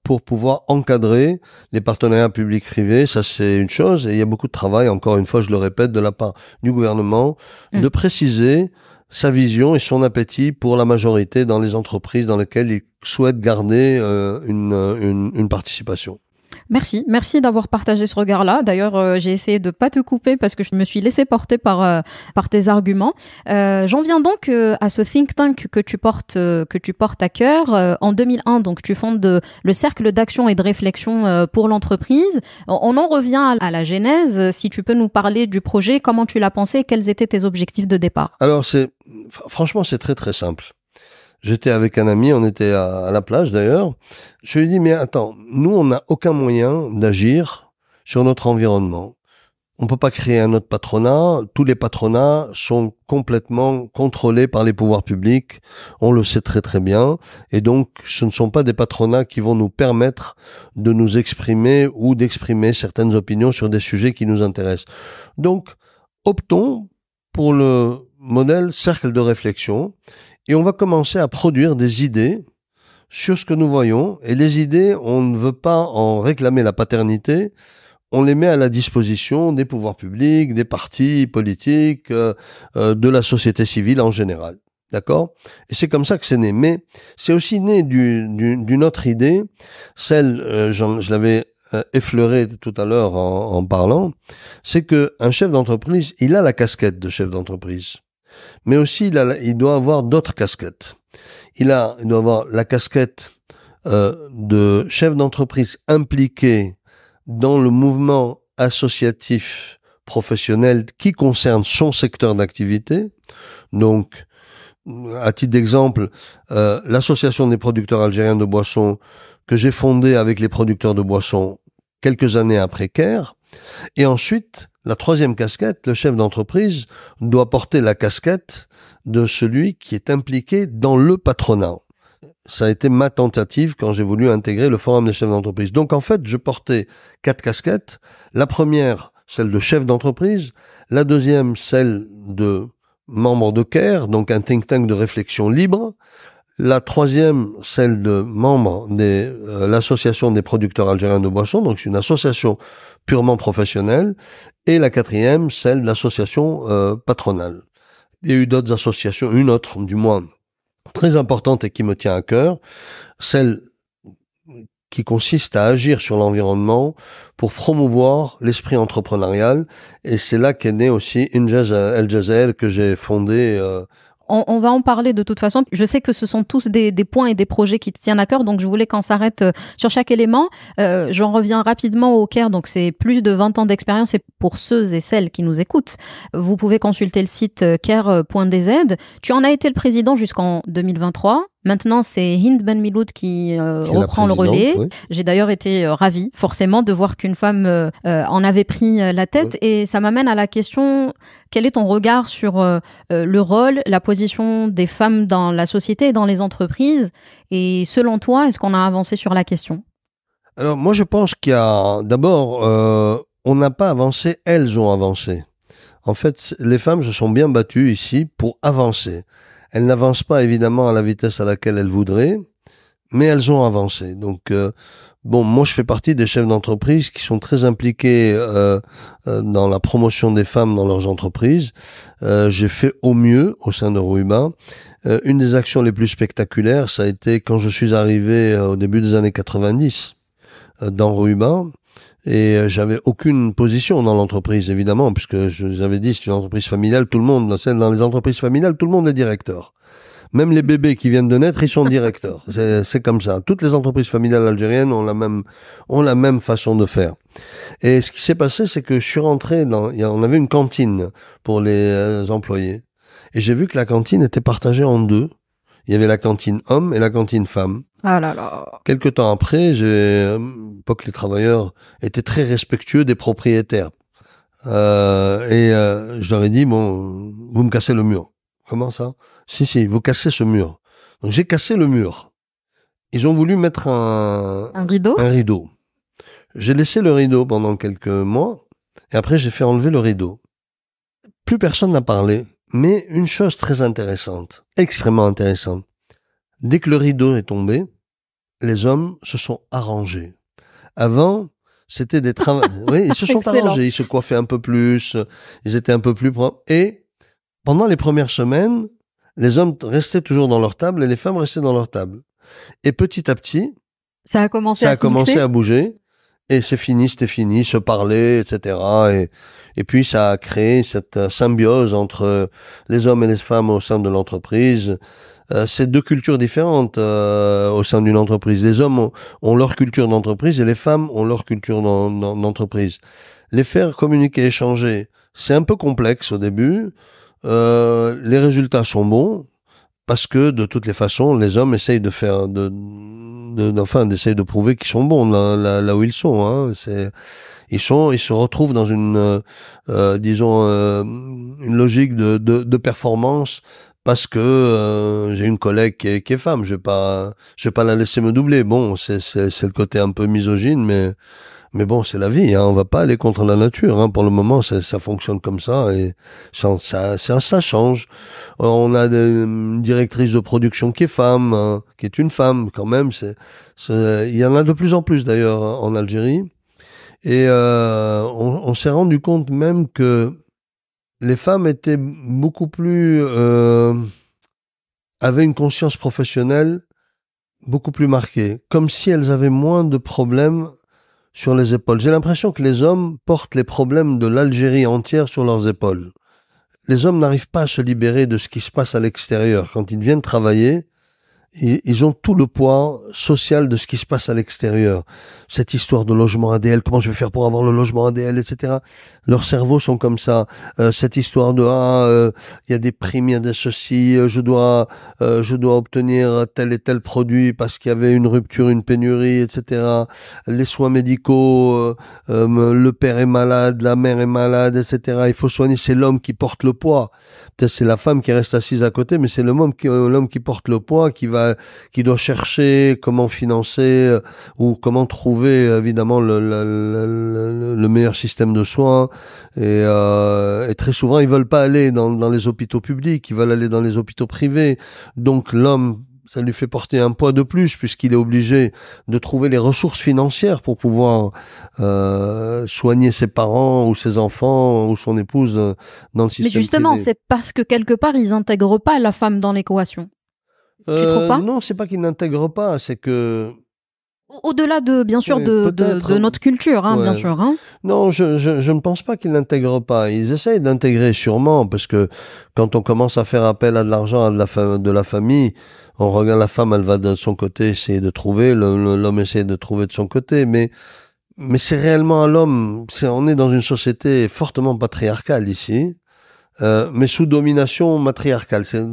pour pouvoir encadrer les partenariats publics-privés, ça c'est une chose, et il y a beaucoup de travail, encore une fois je le répète, de la part du gouvernement, de préciser sa vision et son appétit pour la majorité dans les entreprises dans lesquelles il souhaite garder une participation. Merci d'avoir partagé ce regard-là. D'ailleurs, j'ai essayé de pas te couper parce que je me suis laissé porter par tes arguments. J'en viens donc à ce think tank que tu portes à cœur. En 2001, donc tu fondes le cercle d'action et de réflexion pour l'entreprise. On en revient à la genèse. Si tu peux nous parler du projet, comment tu l'as pensé, quels étaient tes objectifs de départ? Alors franchement, c'est très très simple. J'étais avec un ami, on était à la plage d'ailleurs. Je lui ai dit, mais attends, nous on n'a aucun moyen d'agir sur notre environnement. On peut pas créer un autre patronat. Tous les patronats sont complètement contrôlés par les pouvoirs publics. On le sait très très bien. Et donc, ce ne sont pas des patronats qui vont nous permettre de nous exprimer ou d'exprimer certaines opinions sur des sujets qui nous intéressent. Donc, optons pour le modèle cercle de réflexion. Et on va commencer à produire des idées sur ce que nous voyons. Et les idées, on ne veut pas en réclamer la paternité. On les met à la disposition des pouvoirs publics, des partis politiques, de la société civile en général. D'accord ? Et c'est comme ça que c'est né. Mais c'est aussi né d'une autre idée, celle, je l'avais effleuré tout à l'heure en parlant, c'est que un chef d'entreprise, il a la casquette de chef d'entreprise. Mais aussi, il doit avoir d'autres casquettes. Il doit avoir la casquette de chef d'entreprise impliqué dans le mouvement associatif professionnel qui concerne son secteur d'activité. Donc, à titre d'exemple, l'association des producteurs algériens de boissons que j'ai fondée avec les producteurs de boissons quelques années après CARE. Et ensuite, la troisième casquette, le chef d'entreprise doit porter la casquette de celui qui est impliqué dans le patronat. Ça a été ma tentative quand j'ai voulu intégrer le forum des chefs d'entreprise. Donc en fait, je portais 4 casquettes. La première, celle de chef d'entreprise. La deuxième, celle de membre de CARE, donc un think tank de réflexion libre. La troisième, celle de membre de l'association des producteurs algériens de boissons, donc c'est une association purement professionnelle. Et la quatrième, celle de l'association patronale. Il y a eu d'autres associations, une autre du moins très importante et qui me tient à cœur, celle qui consiste à agir sur l'environnement pour promouvoir l'esprit entrepreneurial. Et c'est là qu'est né aussi Injaz El Jazael que j'ai fondé. On va en parler de toute façon. Je sais que ce sont tous des points et des projets qui te tiennent à cœur, donc je voulais qu'on s'arrête sur chaque élément. J'en reviens rapidement au CARE, donc c'est plus de 20 ans d'expérience et pour ceux et celles qui nous écoutent, vous pouvez consulter le site care.dz. Tu en as été le président jusqu'en 2023. Maintenant, c'est Hind Ben Miloud qui reprend le relais. Oui. J'ai d'ailleurs été ravie, forcément, de voir qu'une femme en avait pris la tête. Oui. Et ça m'amène à la question, quel est ton regard sur le rôle, la position des femmes dans la société et dans les entreprises? Et selon toi, est-ce qu'on a avancé sur la question? Alors, moi, je pense qu'il y a... D'abord, on n'a pas avancé, elles ont avancé. En fait, les femmes se sont bien battues ici pour avancer. Elles n'avancent pas évidemment à la vitesse à laquelle elles voudraient, mais elles ont avancé. Donc, bon, moi je fais partie des chefs d'entreprise qui sont très impliqués dans la promotion des femmes dans leurs entreprises. J'ai fait au mieux au sein de Ruima. Une des actions les plus spectaculaires, ça a été quand je suis arrivé au début des années 90 dans Ruima. Et j'avais aucune position dans l'entreprise, évidemment, puisque je vous avais dit, c'est une entreprise familiale, tout le monde, dans les entreprises familiales, tout le monde est directeur. Même les bébés qui viennent de naître, ils sont directeurs. C'est comme ça. Toutes les entreprises familiales algériennes ont la même façon de faire. Et ce qui s'est passé, c'est que je suis rentré on avait une cantine pour les employés. Et j'ai vu que la cantine était partagée en deux. Il y avait la cantine homme et la cantine femme. Ah là là. Quelque temps après, à l'époque, les travailleurs étaient très respectueux des propriétaires. Je leur ai dit, bon, vous me cassez le mur. Comment ça? Si, vous cassez ce mur. Donc j'ai cassé le mur. Ils ont voulu mettre un rideau. Un rideau. J'ai laissé le rideau pendant quelques mois, et après j'ai fait enlever le rideau. Plus personne n'a parlé, mais une chose très intéressante, extrêmement intéressante. Dès que le rideau est tombé, les hommes se sont arrangés. Avant, c'était des travaux. Oui, ils se sont arrangés. Ils se coiffaient un peu plus. Ils étaient un peu plus propres. Et pendant les premières semaines, les hommes restaient toujours dans leur table et les femmes restaient dans leur table. Et petit à petit, ça a commencé à bouger. Et c'était fini, se parler, etc. Et puis ça a créé cette symbiose entre les hommes et les femmes au sein de l'entreprise. C'est deux cultures différentes au sein d'une entreprise. Les hommes ont leur culture d'entreprise et les femmes ont leur culture d'entreprise. Les faire communiquer, échanger, c'est un peu complexe au début. Les résultats sont bons parce que de toutes les façons, les hommes essayent d'essayent de prouver qu'ils sont bons là où ils sont. Hein. Ils se retrouvent dans une logique de performance. Parce que j'ai une collègue qui est femme, je vais pas la laisser me doubler. Bon, c'est le côté un peu misogyne, mais bon, c'est la vie. Hein, on va pas aller contre la nature. Hein, pour le moment, ça fonctionne comme ça et ça change. On a une directrice de production qui est femme, hein, qui est une femme quand même. Il y en a de plus en plus d'ailleurs en Algérie. Et on s'est rendu compte même que les femmes étaient beaucoup plus avaient une conscience professionnelle beaucoup plus marquée, comme si elles avaient moins de problèmes sur les épaules. J'ai l'impression que les hommes portent les problèmes de l'Algérie entière sur leurs épaules. Les hommes n'arrivent pas à se libérer de ce qui se passe à l'extérieur. Quand ils viennent travailler, ils ont tout le poids social de ce qui se passe à l'extérieur. Cette histoire de logement ADL, comment je vais faire pour avoir le logement ADL, etc. Leurs cerveaux sont comme ça. Cette histoire de il y a des primes, il y a des ceci, je dois obtenir tel et tel produit parce qu'il y avait une rupture, une pénurie, etc. Les soins médicaux, le père est malade, la mère est malade, etc. Il faut soigner. C'est l'homme qui porte le poids. Peut-être c'est la femme qui reste assise à côté, mais c'est l'homme qui porte le poids, qui doit chercher comment financer ou comment trouver évidemment le meilleur système de soins et très souvent ils veulent pas aller dans les hôpitaux publics, ils veulent aller dans les hôpitaux privés. Donc l'homme, ça lui fait porter un poids de plus puisqu'il est obligé de trouver les ressources financières pour pouvoir soigner ses parents ou ses enfants ou son épouse dans le système privé. Mais justement, c'est parce que quelque part, ils n'intègrent pas la femme dans l'équation. Tu trouves pas? Non, c'est pas qu'ils n'intègrent pas, c'est que Au-delà de, bien sûr, Oui, de peut-être. notre culture, hein, bien Ouais. sûr. Hein. Non, je ne pense pas qu'ils n'intègrent pas. Ils essayent d'intégrer sûrement, parce que quand on commence à faire appel à de l'argent à de la famille, on regarde la femme, elle va de son côté essayer de trouver, l'homme essaie de trouver de son côté, mais c'est réellement à l'homme. On est dans une société fortement patriarcale ici, mais sous domination matriarcale. C'est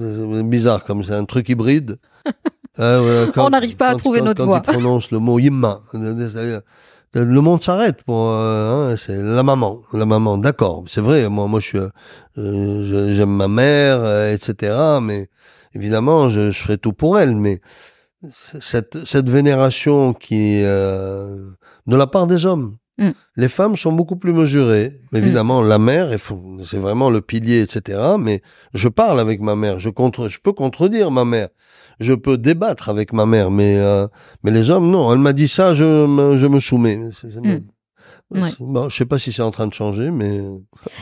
bizarre, comme c'est un truc hybride. On n'arrive pas à trouver notre Quand il voie. prononce le mot yimma, le monde s'arrête pour c'est la maman, d'accord, c'est vrai, moi je suis j'aime ma mère, etc., mais évidemment je ferai tout pour elle, mais cette vénération qui de la part des hommes. Mm. Les femmes sont beaucoup plus mesurées. Évidemment, la mère, c'est vraiment le pilier, etc. Mais je parle avec ma mère. Je peux contredire ma mère. Je peux débattre avec ma mère. Mais les hommes, non. Elle m'a dit ça, je me soumets. Ouais. Bon, je sais pas si c'est en train de changer, mais...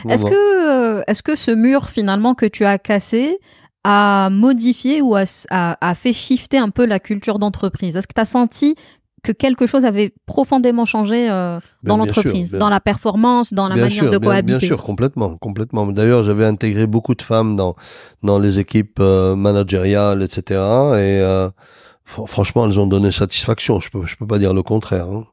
Est-ce que ce mur, finalement, que tu as cassé a modifié ou a fait shifter un peu la culture d'entreprise? Est-ce que tu as senti que quelque chose avait profondément changé dans l'entreprise, dans la performance, dans la manière de cohabiter? Bien sûr, complètement. D'ailleurs, j'avais intégré beaucoup de femmes dans les équipes managériales, etc. Et franchement, elles ont donné satisfaction. Je peux pas dire le contraire. Hein.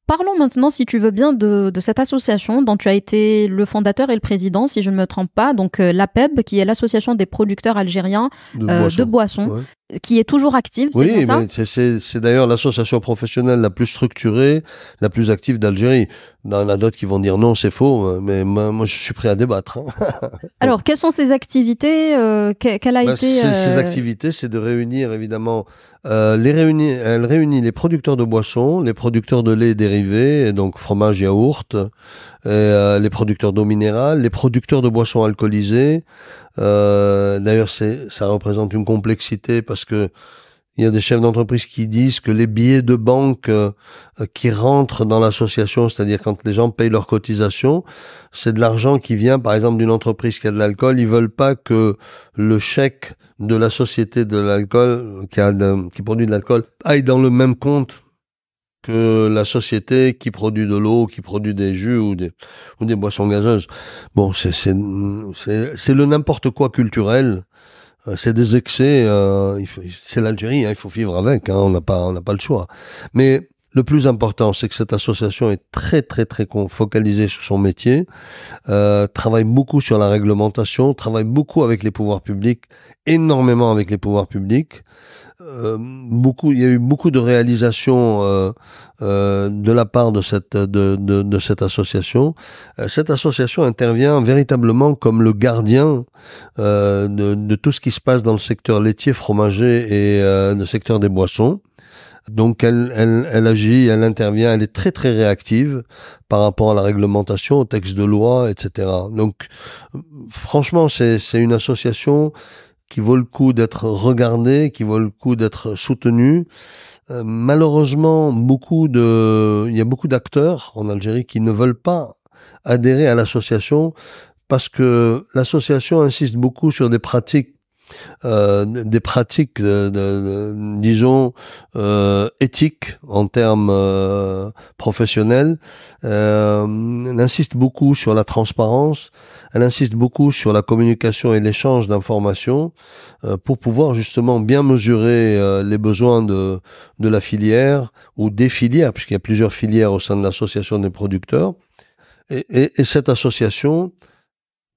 Parlons maintenant, si tu veux bien, de cette association dont tu as été le fondateur et le président, si je ne me trompe pas, donc l'APEB, qui est l'association des producteurs algériens de boissons, ouais. Qui est toujours active, c'est bien ça? Oui, c'est d'ailleurs l'association professionnelle la plus structurée, la plus active d'Algérie. Il y en a d'autres qui vont dire non, c'est faux, mais moi je suis prêt à débattre. Hein. Alors, quelles sont ces activités? Quelle a été Ces activités, c'est de réunir évidemment elle réunit les producteurs de boissons, les producteurs de lait dérivés, donc fromage, yaourt, les producteurs d'eau minérale, les producteurs de boissons alcoolisées. D'ailleurs, ça représente une complexité parce que il y a des chefs d'entreprise qui disent que les billets de banque qui rentrent dans l'association, c'est-à-dire quand les gens payent leurs cotisations, c'est de l'argent qui vient, par exemple, d'une entreprise qui a de l'alcool. Ils veulent pas que le chèque de la société de l'alcool, qui produit de l'alcool, aille dans le même compte que la société qui produit de l'eau, qui produit des jus ou des boissons gazeuses. Bon, c'est le n'importe quoi culturel. C'est des excès. C'est l'Algérie, hein, il faut vivre avec. Hein, on n'a pas le choix. Mais le plus important, c'est que cette association est très très très focalisée sur son métier, travaille beaucoup sur la réglementation, travaille beaucoup avec les pouvoirs publics, énormément avec les pouvoirs publics. Il y a eu beaucoup de réalisations de la part de cette association. Cette association intervient véritablement comme le gardien de tout ce qui se passe dans le secteur laitier, fromager et le secteur des boissons. Donc elle agit, elle intervient, elle est très très réactive par rapport à la réglementation, au texte de loi, etc. Donc franchement, c'est une association qui vaut le coup d'être regardée, qui vaut le coup d'être soutenue. Malheureusement, il y a beaucoup d'acteurs en Algérie qui ne veulent pas adhérer à l'association parce que l'association insiste beaucoup sur des pratiques disons éthiques en termes professionnels. Elle insiste beaucoup sur la transparence, elle insiste beaucoup sur la communication et l'échange d'informations pour pouvoir justement bien mesurer les besoins de la filière ou des filières, puisqu'il y a plusieurs filières au sein de l'association des producteurs. Et cette association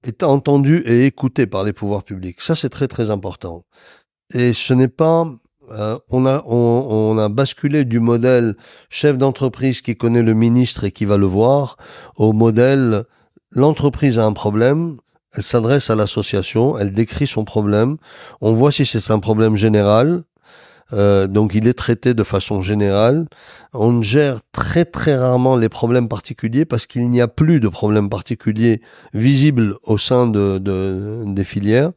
est entendu et écouté par les pouvoirs publics. Ça, c'est très, très important. Et ce n'est pas... on a basculé du modèle chef d'entreprise qui connaît le ministre et qui va le voir au modèle l'entreprise a un problème, elle s'adresse à l'association, elle décrit son problème, on voit si c'est un problème général, donc il est traité de façon générale. On gère très très rarement les problèmes particuliers parce qu'il n'y a plus de problèmes particuliers visibles au sein des filières.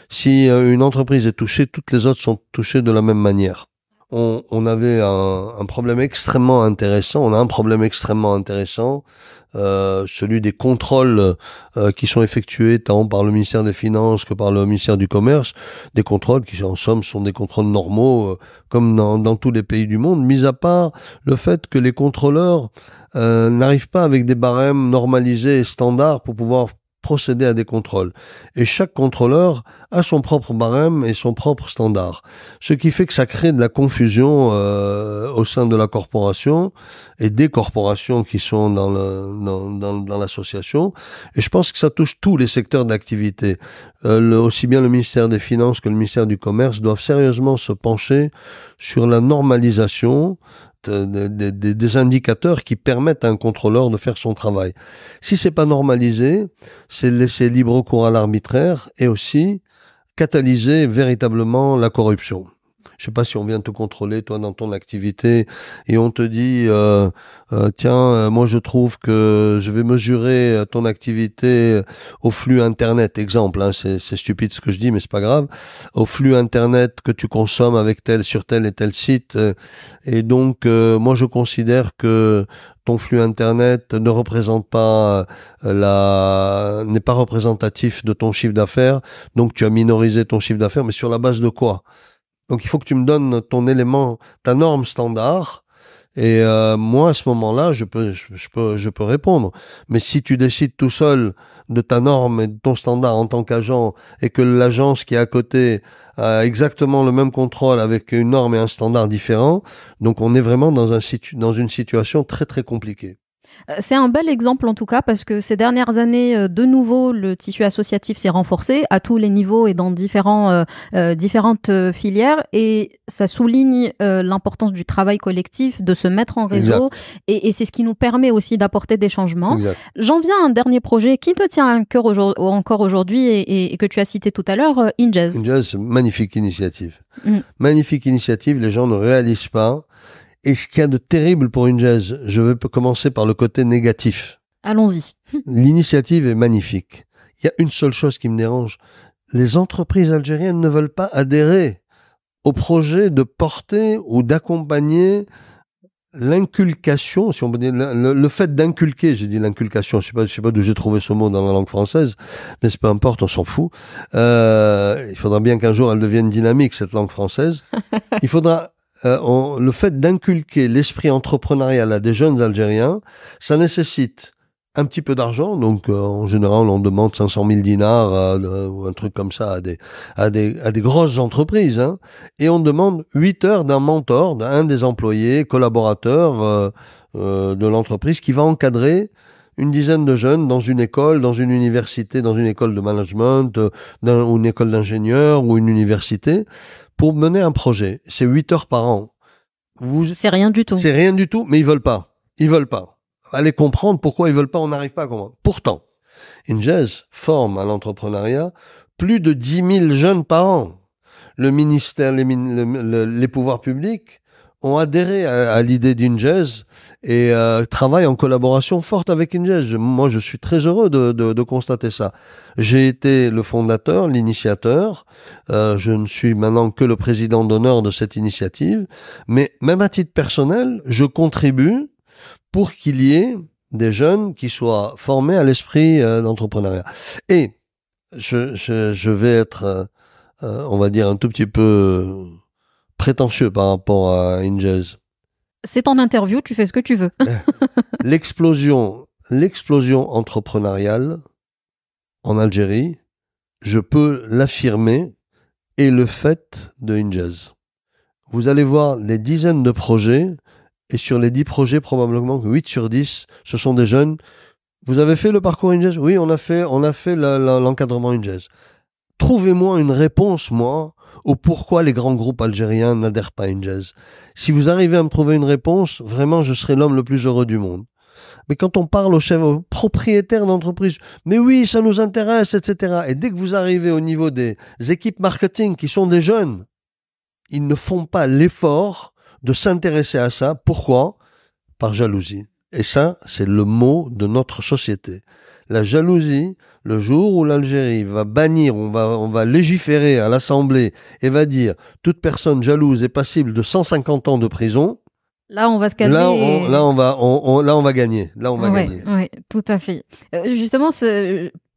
Si une entreprise est touchée, toutes les autres sont touchées de la même manière. on avait un problème extrêmement intéressant. On a un problème extrêmement intéressant, celui des contrôles qui sont effectués tant par le ministère des Finances que par le ministère du Commerce. Des contrôles qui, en somme, sont des contrôles normaux, comme dans tous les pays du monde, mis à part le fait que les contrôleurs n'arrivent pas avec des barèmes normalisés et standards pour pouvoir procéder à des contrôles. Et chaque contrôleur a son propre barème et son propre standard. Ce qui fait que ça crée de la confusion au sein de la corporation et des corporations qui sont dans l'association. Et je pense que ça touche tous les secteurs d'activité. Aussi bien le ministère des Finances que le ministère du Commerce doivent sérieusement se pencher sur la normalisation des indicateurs qui permettent à un contrôleur de faire son travail. Si c'est pas normalisé, c'est laisser libre cours à l'arbitraire et aussi catalyser véritablement la corruption. Je sais pas si on vient te contrôler, toi, dans ton activité, et on te dit, tiens, moi je trouve que je vais mesurer ton activité au flux Internet, exemple, hein, c'est stupide ce que je dis, mais c'est pas grave, au flux Internet que tu consommes avec sur tel et tel site, et donc moi je considère que ton flux Internet ne représente pas n'est pas représentatif de ton chiffre d'affaires, donc tu as minorisé ton chiffre d'affaires, mais sur la base de quoi? Donc il faut que tu me donnes ton élément, ta norme standard, et moi à ce moment-là je peux répondre. Mais si tu décides tout seul de ta norme et de ton standard en tant qu'agent, et que l'agence qui est à côté a exactement le même contrôle avec une norme et un standard différents, donc on est vraiment dans une situation très très compliquée. C'est un bel exemple en tout cas parce que ces dernières années, de nouveau, le tissu associatif s'est renforcé à tous les niveaux et dans différentes filières et ça souligne l'importance du travail collectif, de se mettre en réseau et c'est ce qui nous permet aussi d'apporter des changements. Exact. J'en viens à un dernier projet qui te tient à cœur encore aujourd'hui et que tu as cité tout à l'heure, Injaz. Injaz, magnifique initiative. Magnifique initiative, les gens ne réalisent pas. Et ce qu'il y a de terrible pour Injaz, je vais commencer par le côté négatif. Allons-y. L'initiative est magnifique. Il y a une seule chose qui me dérange. Les entreprises algériennes ne veulent pas adhérer au projet de porter ou d'accompagner l'inculcation, si on peut dire, le fait d'inculquer, j'ai dit l'inculcation, je sais pas d'où j'ai trouvé ce mot dans la langue française, mais c'est peu importe, on s'en fout. Il faudra bien qu'un jour elle devienne dynamique, cette langue française. Il faudra le fait d'inculquer l'esprit entrepreneurial à des jeunes Algériens, ça nécessite un petit peu d'argent. Donc, en général, on demande 500 000 dinars ou un truc comme ça à des grosses entreprises. Hein, et on demande 8 heures d'un mentor, d'un des employés, collaborateurs de l'entreprise qui va encadrer une dizaine de jeunes dans une école, dans une université, dans une école de management, ou une école d'ingénieur ou une université, pour mener un projet. C'est 8 heures par an. C'est rien du tout. C'est rien du tout, mais ils veulent pas. Ils veulent pas. Allez comprendre pourquoi ils veulent pas, on n'arrive pas à comprendre. Pourtant, Injaz forme à l'entrepreneuriat plus de 10 000 jeunes par an. Le ministère, les pouvoirs publics ont adhéré à l'idée d'Injaz et travaillent en collaboration forte avec Injaz. Moi, je suis très heureux de constater ça. J'ai été le fondateur, l'initiateur. Je ne suis maintenant que le président d'honneur de cette initiative. Mais même à titre personnel, je contribue pour qu'il y ait des jeunes qui soient formés à l'esprit d'entrepreneuriat. Et je vais être, on va dire, un tout petit peu prétentieux par rapport à Injaz. C'est ton interview, tu fais ce que tu veux. L'explosion entrepreneuriale en Algérie, je peux l'affirmer, est le fait de Injaz. Vous allez voir des dizaines de projets, et sur les 10 projets, probablement 8 sur 10, ce sont des jeunes. Vous avez fait le parcours Injaz? Oui, on a fait l'encadrement Injaz. Trouvez-moi une réponse, moi, au pourquoi les grands groupes algériens n'adhèrent pas à Injaz. Si vous arrivez à me trouver une réponse, vraiment, je serai l'homme le plus heureux du monde. Mais quand on parle aux propriétaires d'entreprise, mais oui, ça nous intéresse, etc. Et dès que vous arrivez au niveau des équipes marketing qui sont des jeunes, ils ne font pas l'effort de s'intéresser à ça. Pourquoi? Par jalousie. Et ça, c'est le mot de notre société. La jalousie, le jour où l'Algérie va bannir, on va légiférer à l'Assemblée et va dire toute personne jalouse est passible de 150 ans de prison. Là, on va se calmer. Là, on va gagner. Là, on va gagner. Oui, tout à fait. Justement,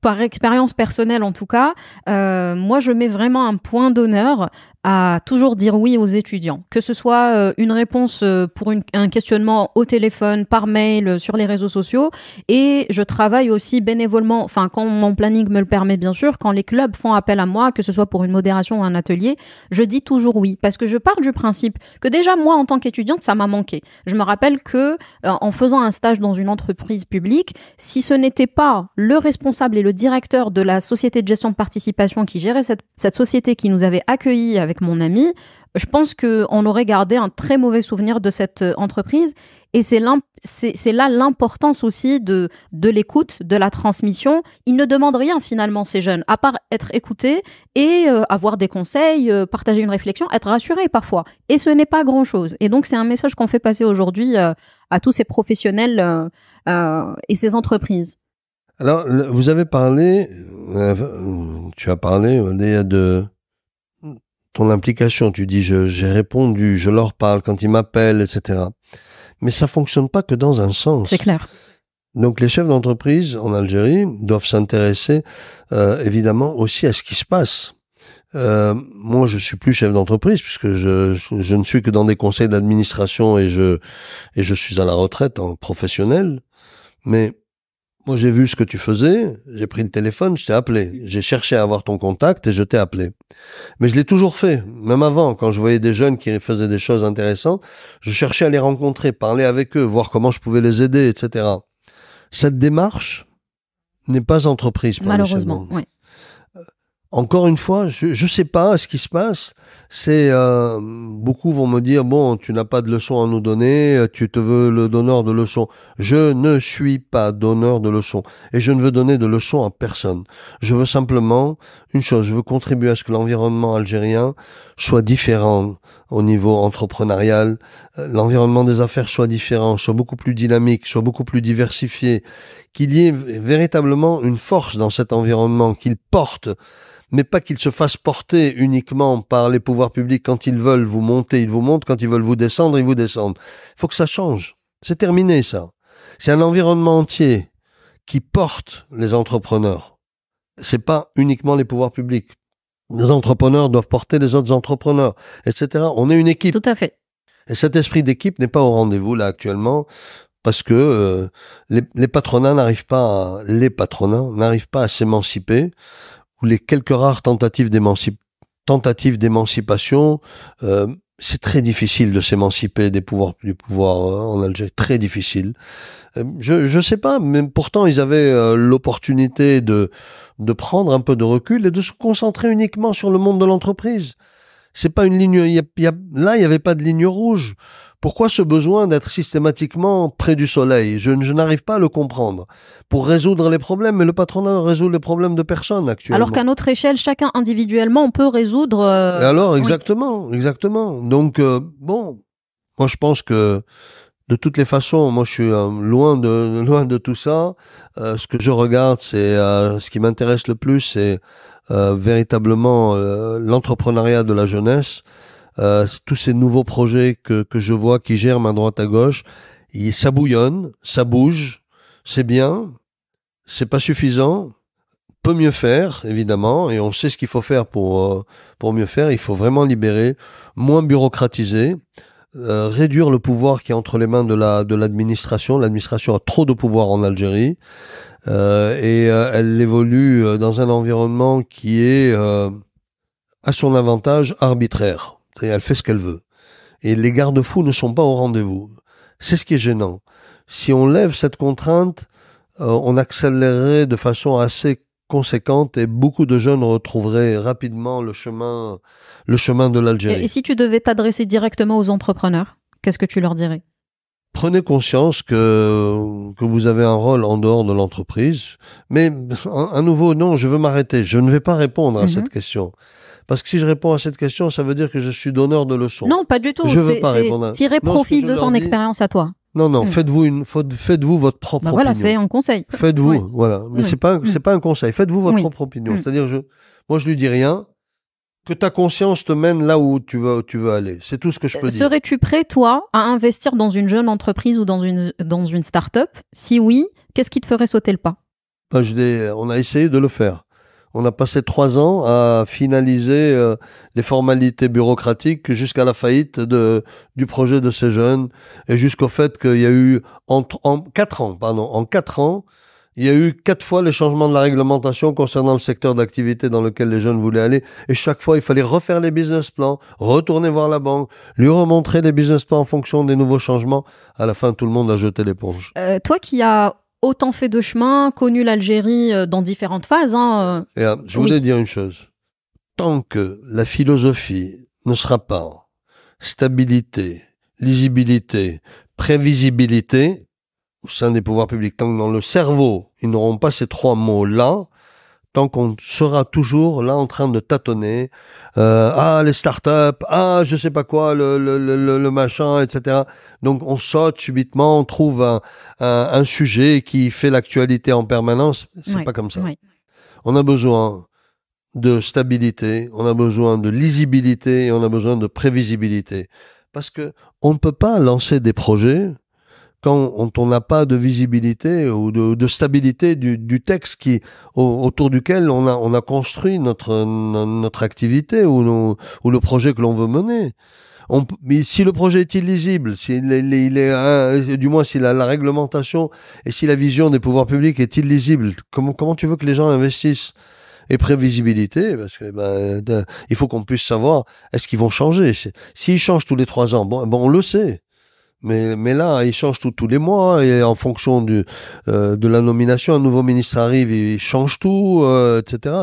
par expérience personnelle en tout cas, moi, je mets vraiment un point d'honneur à toujours dire oui aux étudiants. Que ce soit une réponse pour un questionnement au téléphone, par mail, sur les réseaux sociaux. Et je travaille aussi bénévolement, enfin, quand mon planning me le permet, bien sûr, quand les clubs font appel à moi, que ce soit pour une modération ou un atelier, je dis toujours oui. Parce que je pars du principe que déjà, moi, en tant qu'étudiante, ça m'a manqué. Je me rappelle que en faisant un stage dans une entreprise publique, si ce n'était pas le responsable et le directeur de la société de gestion de participation qui gérait cette société qui nous avait accueillis avec mon ami, je pense qu'on aurait gardé un très mauvais souvenir de cette entreprise. Et c'est là l'importance aussi de l'écoute, de la transmission. Ils ne demandent rien finalement, ces jeunes, à part être écoutés et avoir des conseils, partager une réflexion, être rassurés parfois. Et ce n'est pas grand-chose. Et donc, c'est un message qu'on fait passer aujourd'hui à tous ces professionnels et ces entreprises. Alors, vous avez parlé, tu as parlé de ton implication. Tu dis, j'ai répondu, je leur parle quand ils m'appellent, etc. Mais ça fonctionne pas que dans un sens. C'est clair. Donc, les chefs d'entreprise en Algérie doivent s'intéresser évidemment aussi à ce qui se passe. Moi, je suis plus chef d'entreprise puisque je ne suis que dans des conseils d'administration et je suis à la retraite en professionnel. Mais moi, j'ai vu ce que tu faisais, j'ai pris le téléphone, je t'ai appelé. J'ai cherché à avoir ton contact et je t'ai appelé. Mais je l'ai toujours fait. Même avant, quand je voyais des jeunes qui faisaient des choses intéressantes, je cherchais à les rencontrer, parler avec eux, voir comment je pouvais les aider, etc. Cette démarche n'est pas entreprise par malheureusement, oui. Encore une fois, je sais pas ce qui se passe. C'est beaucoup vont me dire bon, tu n'as pas de leçons à nous donner, tu te veux le donneur de leçons. Je ne suis pas donneur de leçons et je ne veux donner de leçons à personne. Je veux simplement une chose, je veux contribuer à ce que l'environnement algérien soit différent au niveau entrepreneurial, l'environnement des affaires soit différent, soit beaucoup plus dynamique, soit beaucoup plus diversifié, qu'il y ait véritablement une force dans cet environnement, qu'il porte, mais pas qu'il se fasse porter uniquement par les pouvoirs publics. Quand ils veulent vous monter, ils vous montent. Quand ils veulent vous descendre, ils vous descendent. Il faut que ça change. C'est terminé, ça. C'est un environnement entier qui porte les entrepreneurs. C'est pas uniquement les pouvoirs publics. Les entrepreneurs doivent porter les autres entrepreneurs, etc. On est une équipe. Tout à fait. Et cet esprit d'équipe n'est pas au rendez-vous, là, actuellement, parce que les patronats n'arrivent pas à s'émanciper, ou les quelques rares tentatives d'émancipation, c'est très difficile de s'émanciper du pouvoir en Algérie, très difficile. Je sais pas, mais pourtant ils avaient l'opportunité de prendre un peu de recul et de se concentrer uniquement sur le monde de l'entreprise. C'est pas une ligne, là il y avait pas de ligne rouge. Pourquoi ce besoin d'être systématiquement près du soleil? Je n'arrive pas à le comprendre. Pour résoudre les problèmes, mais le patronat résout les problèmes de personne actuellement. Alors qu'à notre échelle, chacun individuellement, on peut résoudre... Et alors, exactement. Donc, bon, moi je pense que de toutes les façons, moi je suis loin de tout ça. Ce que je regarde, c'est ce qui m'intéresse le plus, c'est véritablement l'entrepreneuriat de la jeunesse. Tous ces nouveaux projets que je vois qui germent à droite à gauche, ça bouillonne, ça bouge, c'est bien, c'est pas suffisant, peut mieux faire évidemment, et on sait ce qu'il faut faire pour mieux faire. Il faut vraiment libérer, moins bureaucratiser, réduire le pouvoir qui est entre les mains de l'administration. L'administration a trop de pouvoir en Algérie et elle évolue dans un environnement qui est à son avantage arbitraire. Et elle fait ce qu'elle veut. Et les garde-fous ne sont pas au rendez-vous. C'est ce qui est gênant. Si on lève cette contrainte, on accélérerait de façon assez conséquente et beaucoup de jeunes retrouveraient rapidement le chemin de l'Algérie. Et si tu devais t'adresser directement aux entrepreneurs, qu'est-ce que tu leur dirais ? Prenez conscience que vous avez un rôle en dehors de l'entreprise. Mais à nouveau, non, je veux m'arrêter. Je ne vais pas répondre à cette question. Parce que si je réponds à cette question, ça veut dire que je suis donneur de leçons. Non, pas du tout. C'est tirer profit de ton expérience à toi. Non, faites-vous votre propre Voilà, opinion. c'est un conseil. Faites-vous, Oui. voilà. Mais Oui. c'est pas un conseil. Faites-vous votre Oui. propre opinion. C'est-à-dire, moi, je lui dis rien. Que ta conscience te mène là où tu veux aller. C'est tout ce que je peux dire. Serais-tu prêt, toi, à investir dans une jeune entreprise ou dans une start-up? Si oui, qu'est-ce qui te ferait sauter le pas? On a essayé de le faire. On a passé 3 ans à finaliser les formalités bureaucratiques jusqu'à la faillite du projet de ces jeunes et jusqu'au fait qu'il y a eu en 4 ans, il y a eu 4 fois les changements de la réglementation concernant le secteur d'activité dans lequel les jeunes voulaient aller. Et chaque fois, il fallait refaire les business plans, retourner voir la banque, lui remontrer les business plans en fonction des nouveaux changements. À la fin, tout le monde a jeté l'éponge. Toi qui as autant fait de chemin, connu l'Algérie dans différentes phases. Je voulais dire une chose. Tant que la philosophie ne sera pas stabilité, lisibilité, prévisibilité, au sein des pouvoirs publics, tant que dans le cerveau, ils n'auront pas ces 3 mots-là, tant qu'on sera toujours là en train de tâtonner, les startups, je sais pas quoi, le machin, etc. Donc on saute subitement, on trouve un sujet qui fait l'actualité en permanence. C'est pas comme ça. Oui. On a besoin de stabilité, on a besoin de lisibilité et on a besoin de prévisibilité. Parce que on ne peut pas lancer des projets quand on n'a pas de visibilité ou de stabilité du texte autour duquel on a construit notre activité ou le projet que l'on veut mener. Mais si le projet est illisible, du moins si la réglementation et si la vision des pouvoirs publics est illisible, comment tu veux que les gens investissent? Et prévisibilité, parce que il faut qu'on puisse savoir est-ce qu'ils vont changer. S'ils changent tous les 3 ans, bon on le sait. Mais là, ils changent tous les mois et en fonction de la nomination, un nouveau ministre arrive, il change tout, etc.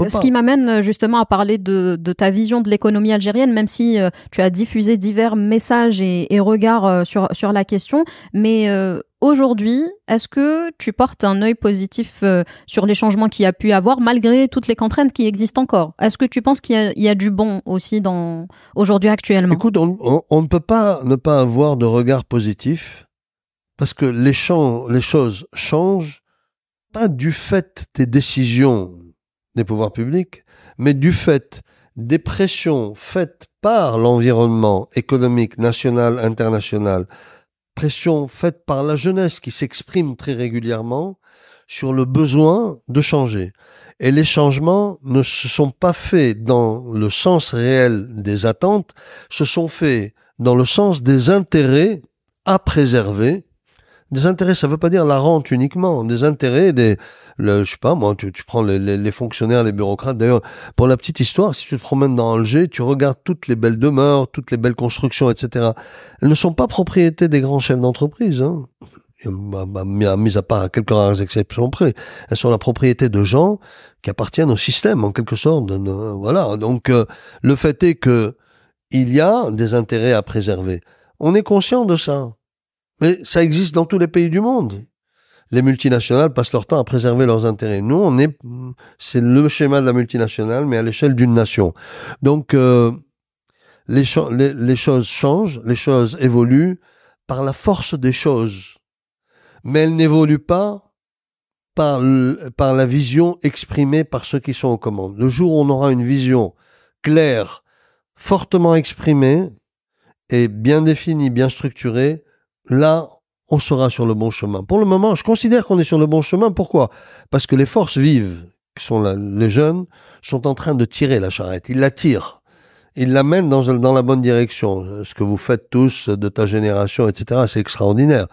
Ce qui m'amène justement à parler de ta vision de l'économie algérienne, même si tu as diffusé divers messages et regards sur la question. Mais aujourd'hui, est-ce que tu portes un œil positif sur les changements qu'il y a pu avoir, malgré toutes les contraintes qui existent encore? Est-ce que tu penses qu'il y a du bon aussi aujourd'hui actuellement? Écoute, on ne peut pas ne pas avoir de regard positif, parce que les choses changent, pas du fait des décisions des pouvoirs publics, mais du fait des pressions faites par l'environnement économique national, international, pression faite par la jeunesse qui s'exprime très régulièrement sur le besoin de changer. Et les changements ne se sont pas faits dans le sens réel des attentes, se sont faits dans le sens des intérêts à préserver. Des intérêts, ça veut pas dire la rente uniquement, des intérêts, je sais pas moi, tu prends les fonctionnaires, les bureaucrates. D'ailleurs, pour la petite histoire, si tu te promènes dans Alger, tu regardes toutes les belles demeures, toutes les belles constructions, etc. Elles ne sont pas propriété des grands chefs d'entreprise, hein. Mis à part quelques rares exceptions près. Elles sont la propriété de gens qui appartiennent au système, en quelque sorte. Voilà. Donc, le fait est que il y a des intérêts à préserver. On est conscient de ça. Mais ça existe dans tous les pays du monde. Les multinationales passent leur temps à préserver leurs intérêts. Nous, c'est le schéma de la multinationale, mais à l'échelle d'une nation. Donc, les choses changent, les choses évoluent par la force des choses. Mais elles n'évoluent pas par la vision exprimée par ceux qui sont aux commandes. Le jour où on aura une vision claire, fortement exprimée et bien définie, bien structurée, là, on sera sur le bon chemin. Pour le moment, je considère qu'on est sur le bon chemin. Pourquoi? Parce que les forces vives, qui sont les jeunes, sont en train de tirer la charrette. Ils la tirent. Ils la mènent dans la bonne direction. Ce que vous faites tous de ta génération, etc., c'est extraordinaire.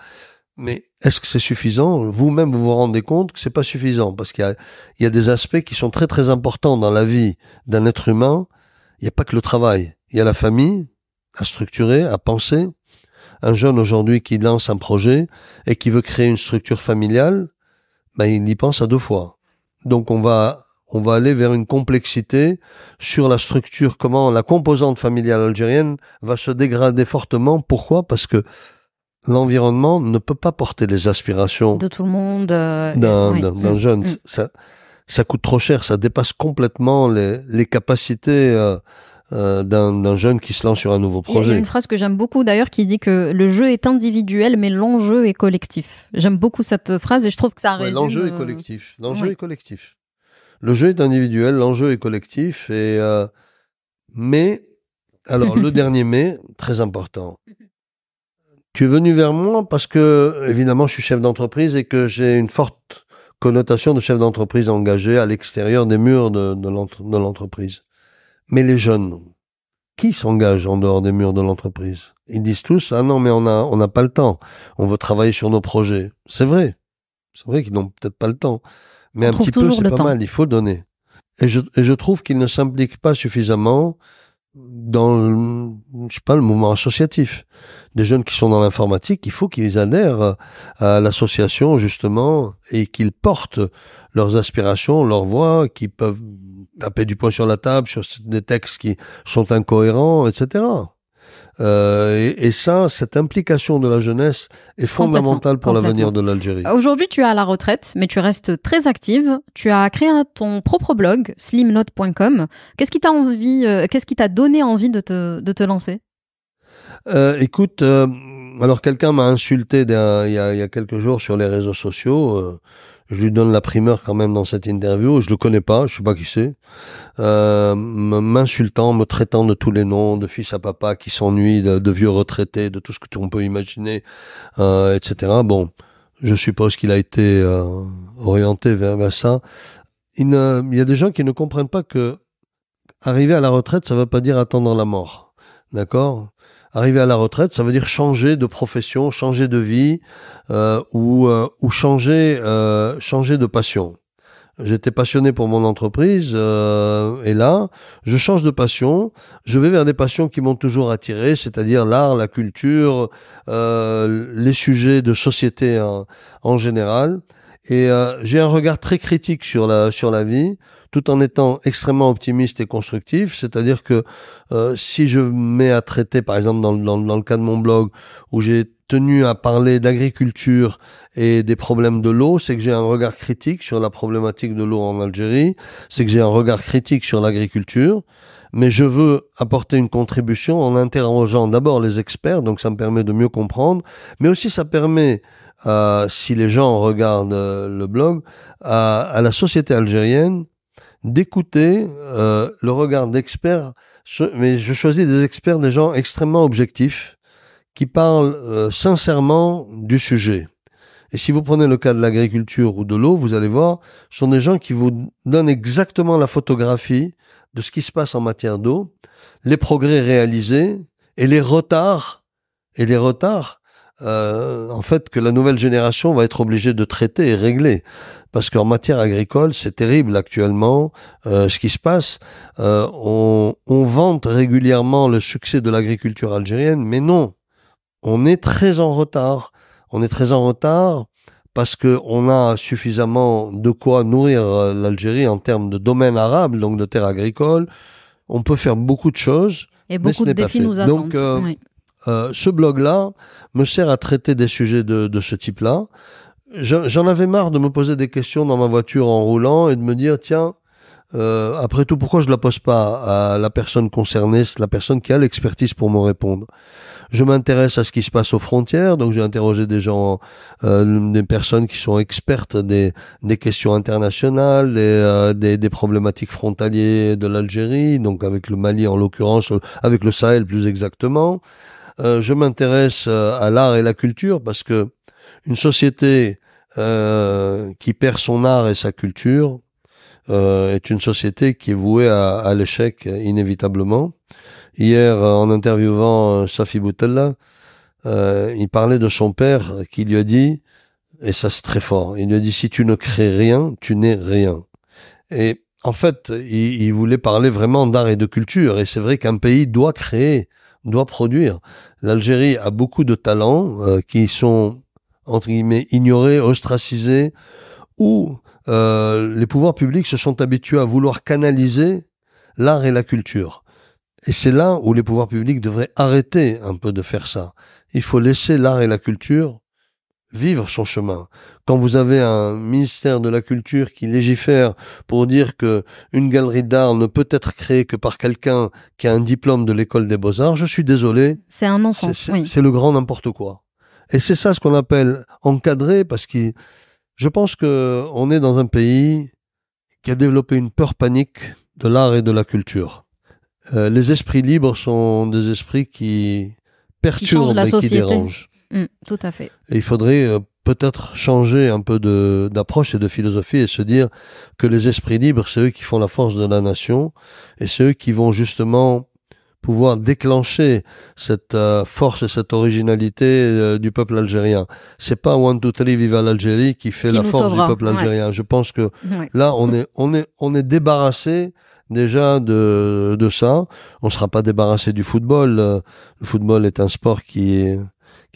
Mais est-ce que c'est suffisant? Vous-même, vous vous rendez compte que c'est pas suffisant, parce qu'il y a des aspects qui sont très très importants dans la vie d'un être humain. Il n'y a pas que le travail. Il y a la famille à structurer, à penser. Un jeune aujourd'hui qui lance un projet et qui veut créer une structure familiale, il y pense à 2 fois. Donc on va aller vers une complexité sur la structure, comment la composante familiale algérienne va se dégrader fortement. Pourquoi? Parce que l'environnement ne peut pas porter les aspirations de tout le monde d'un jeune. Ça coûte trop cher, ça dépasse complètement les capacités d'un jeune qui se lance sur un nouveau projet. Il y a une phrase que j'aime beaucoup d'ailleurs qui dit que le jeu est individuel mais l'enjeu est collectif. J'aime beaucoup cette phrase et je trouve que ça résume... L'enjeu est collectif. L'enjeu est collectif. Le jeu est individuel, l'enjeu est collectif. Mais, alors le dernier mais, très important. Tu es venu vers moi parce que, évidemment, je suis chef d'entreprise et que j'ai une forte connotation de chef d'entreprise engagé à l'extérieur des murs de l'entreprise. Mais les jeunes, qui s'engagent en dehors des murs de l'entreprise? Ils disent tous, ah non, mais on n'a pas le temps. On veut travailler sur nos projets. C'est vrai. C'est vrai qu'ils n'ont peut-être pas le temps. Mais un petit peu, c'est pas mal. Il faut donner. Et je trouve qu'ils ne s'impliquent pas suffisamment dans le mouvement associatif. Des jeunes qui sont dans l'informatique, il faut qu'ils adhèrent à l'association, justement, et qu'ils portent leurs aspirations, leurs voix, qu'ils peuvent taper du poing sur la table sur des textes qui sont incohérents, etc. Et ça, cette implication de la jeunesse est fondamentale pour l'avenir de l'Algérie. Aujourd'hui, tu es à la retraite, mais tu restes très active. Tu as créé ton propre blog, slimnote.com. Qu'est-ce qui t'a donné envie de te lancer? Écoute, alors quelqu'un m'a insulté il y a quelques jours sur les réseaux sociaux. Je lui donne la primeur quand même dans cette interview. Je le connais pas, je sais pas qui c'est. M'insultant, me traitant de tous les noms, de fils à papa qui s'ennuie, de vieux retraités, de tout ce que on peut imaginer, etc. Bon, je suppose qu'il a été orienté vers ça. Il y a des gens qui ne comprennent pas que arriver à la retraite, ça veut pas dire attendre la mort. D'accord ? Arriver à la retraite, ça veut dire changer de profession, changer de vie ou changer de passion. J'étais passionné pour mon entreprise et là, je change de passion. Je vais vers des passions qui m'ont toujours attiré, c'est-à-dire l'art, la culture, les sujets de société en général. Et j'ai un regard très critique sur la vie, tout en étant extrêmement optimiste et constructif. C'est-à-dire que si je mets à traiter, par exemple dans le cas de mon blog, où j'ai tenu à parler d'agriculture et des problèmes de l'eau, c'est que j'ai un regard critique sur la problématique de l'eau en Algérie, c'est que j'ai un regard critique sur l'agriculture, mais je veux apporter une contribution en interrogeant d'abord les experts, donc ça me permet de mieux comprendre, mais aussi ça permet, si les gens regardent le blog, à la société algérienne d'écouter le regard d'experts, mais je choisis des experts, des gens extrêmement objectifs, qui parlent sincèrement du sujet. Et si vous prenez le cas de l'agriculture ou de l'eau, vous allez voir, ce sont des gens qui vous donnent exactement la photographie de ce qui se passe en matière d'eau, les progrès réalisés et les retards, en fait, que la nouvelle génération va être obligée de traiter et régler. Parce qu'en matière agricole, c'est terrible actuellement ce qui se passe. On vante régulièrement le succès de l'agriculture algérienne, mais non. On est très en retard. On est très en retard parce que on a suffisamment de quoi nourrir l'Algérie en termes de domaine arabe, donc de terres agricoles. On peut faire beaucoup de choses. Et beaucoup de défis nous attendent. Donc, ce blog-là me sert à traiter des sujets de ce type-là. J'en avais marre de me poser des questions dans ma voiture en roulant et de me dire, tiens, après tout, pourquoi je la pose pas à la personne concernée, la personne qui a l'expertise pour me répondre. Je m'intéresse à ce qui se passe aux frontières, donc j'ai interrogé des gens, des personnes qui sont expertes des questions internationales, des problématiques frontalières de l'Algérie, donc avec le Mali en l'occurrence, avec le Sahel plus exactement. Je m'intéresse à l'art et la culture parce que une société qui perd son art et sa culture est une société qui est vouée à l'échec inévitablement. Hier, en interviewant Safi Boutella, il parlait de son père qui lui a dit, et ça c'est très fort, il lui a dit « si tu ne crées rien, tu n'es rien ». Et en fait, il voulait parler vraiment d'art et de culture, et c'est vrai qu'un pays doit créer, doit produire. L'Algérie a beaucoup de talents qui sont, entre guillemets, ignorés, ostracisés, ou les pouvoirs publics se sont habitués à vouloir canaliser l'art et la culture. Et c'est là où les pouvoirs publics devraient arrêter un peu de faire ça. Il faut laisser l'art et la culture vivre son chemin. Quand vous avez un ministère de la Culture qui légifère pour dire que une galerie d'art ne peut être créée que par quelqu'un qui a un diplôme de l'école des Beaux-Arts, je suis désolé. C'est un non-sens, oui. C'est le grand n'importe quoi. Et c'est ça ce qu'on appelle encadrer, parce que je pense que on est dans un pays qui a développé une peur panique de l'art et de la culture. Les esprits libres sont des esprits qui perturbent et qui dérangent. Tout à fait. Et il faudrait peut-être changer un peu d'approche et de philosophie et se dire que les esprits libres, c'est eux qui font la force de la nation et c'est eux qui vont justement pouvoir déclencher cette force et cette originalité du peuple algérien. C'est pas 1, 2, 3, viva l'Algérie qui fait la force du peuple algérien. Je pense que là, on est débarrassé déjà de ça. On sera pas débarrassé du football. Le football est un sport qui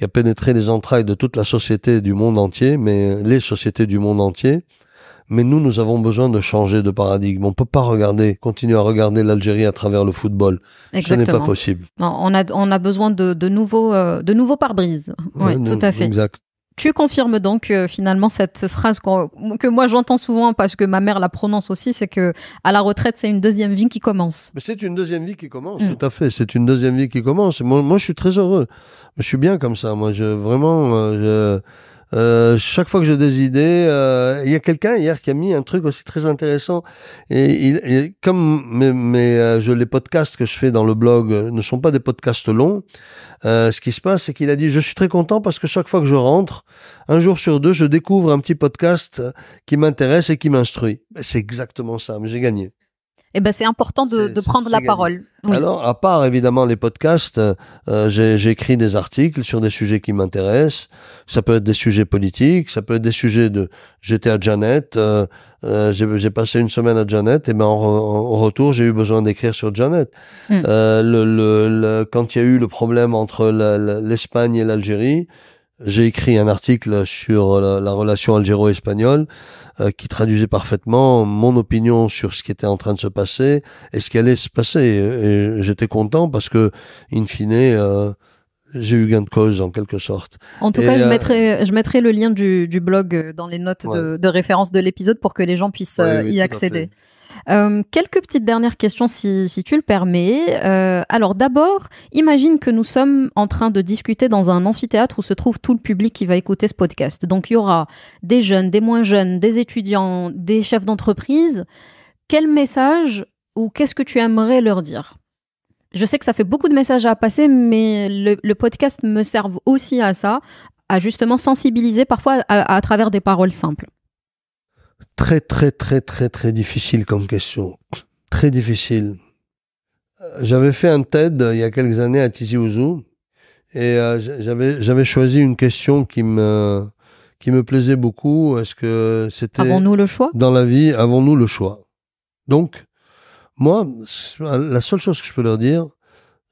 a pénétré les entrailles de toute la société du monde entier, mais les sociétés du monde entier. Mais nous avons besoin de changer de paradigme. On peut pas continuer à regarder l'Algérie à travers le football. Exactement. Ce n'est pas possible. Non, on a besoin de nouveaux pare-brises. Oui, tout à fait. Exact. Tu confirmes donc finalement cette phrase que moi j'entends souvent parce que ma mère la prononce aussi, c'est que à la retraite c'est une deuxième vie qui commence. Mais c'est une deuxième vie qui commence, tout à fait. C'est une deuxième vie qui commence. Moi je suis très heureux. Je suis bien comme ça. Moi chaque fois que j'ai des idées, il y a quelqu'un hier qui a mis un truc aussi très intéressant. Et comme les podcasts que je fais dans le blog ne sont pas des podcasts longs, ce qui se passe, c'est qu'il a dit, je suis très content parce que chaque fois que je rentre, un jour sur deux, je découvre un petit podcast qui m'intéresse et qui m'instruit. C'est exactement ça, mais j'ai gagné. Eh ben, c'est important de prendre la parole. Oui. Alors, à part évidemment les podcasts, j'ai écrit des articles sur des sujets qui m'intéressent. Ça peut être des sujets politiques, ça peut être des sujets j'étais à Janet, j'ai passé une semaine à Janet, et ben en retour, j'ai eu besoin d'écrire sur Janet. Quand il y a eu le problème entre l'Espagne et l'Algérie, j'ai écrit un article sur la relation algéro-espagnole qui traduisait parfaitement mon opinion sur ce qui était en train de se passer et ce qui allait se passer. Et j'étais content parce que, in fine, j'ai eu gain de cause en quelque sorte. En tout cas, je mettrai le lien du blog dans les notes de référence de l'épisode pour que les gens puissent y accéder. Quelques petites dernières questions si tu le permets. Alors d'abord, imagine que nous sommes en train de discuter dans un amphithéâtre où se trouve tout le public qui va écouter ce podcast. Donc il y aura des jeunes, des moins jeunes, des étudiants, des chefs d'entreprise. Quel message ou qu'est-ce que tu aimerais leur dire ? Je sais que ça fait beaucoup de messages à passer, mais le podcast me sert aussi à ça, à justement sensibiliser parfois à travers des paroles simples. Très, très, très, très, très difficile comme question. Très difficile. J'avais fait un TED il y a quelques années à Tizi Ouzou et j'avais choisi une question qui me plaisait beaucoup. Est-ce que c'était... Avons-nous le choix ? Dans la vie, avons-nous le choix ? Donc, moi, la seule chose que je peux leur dire,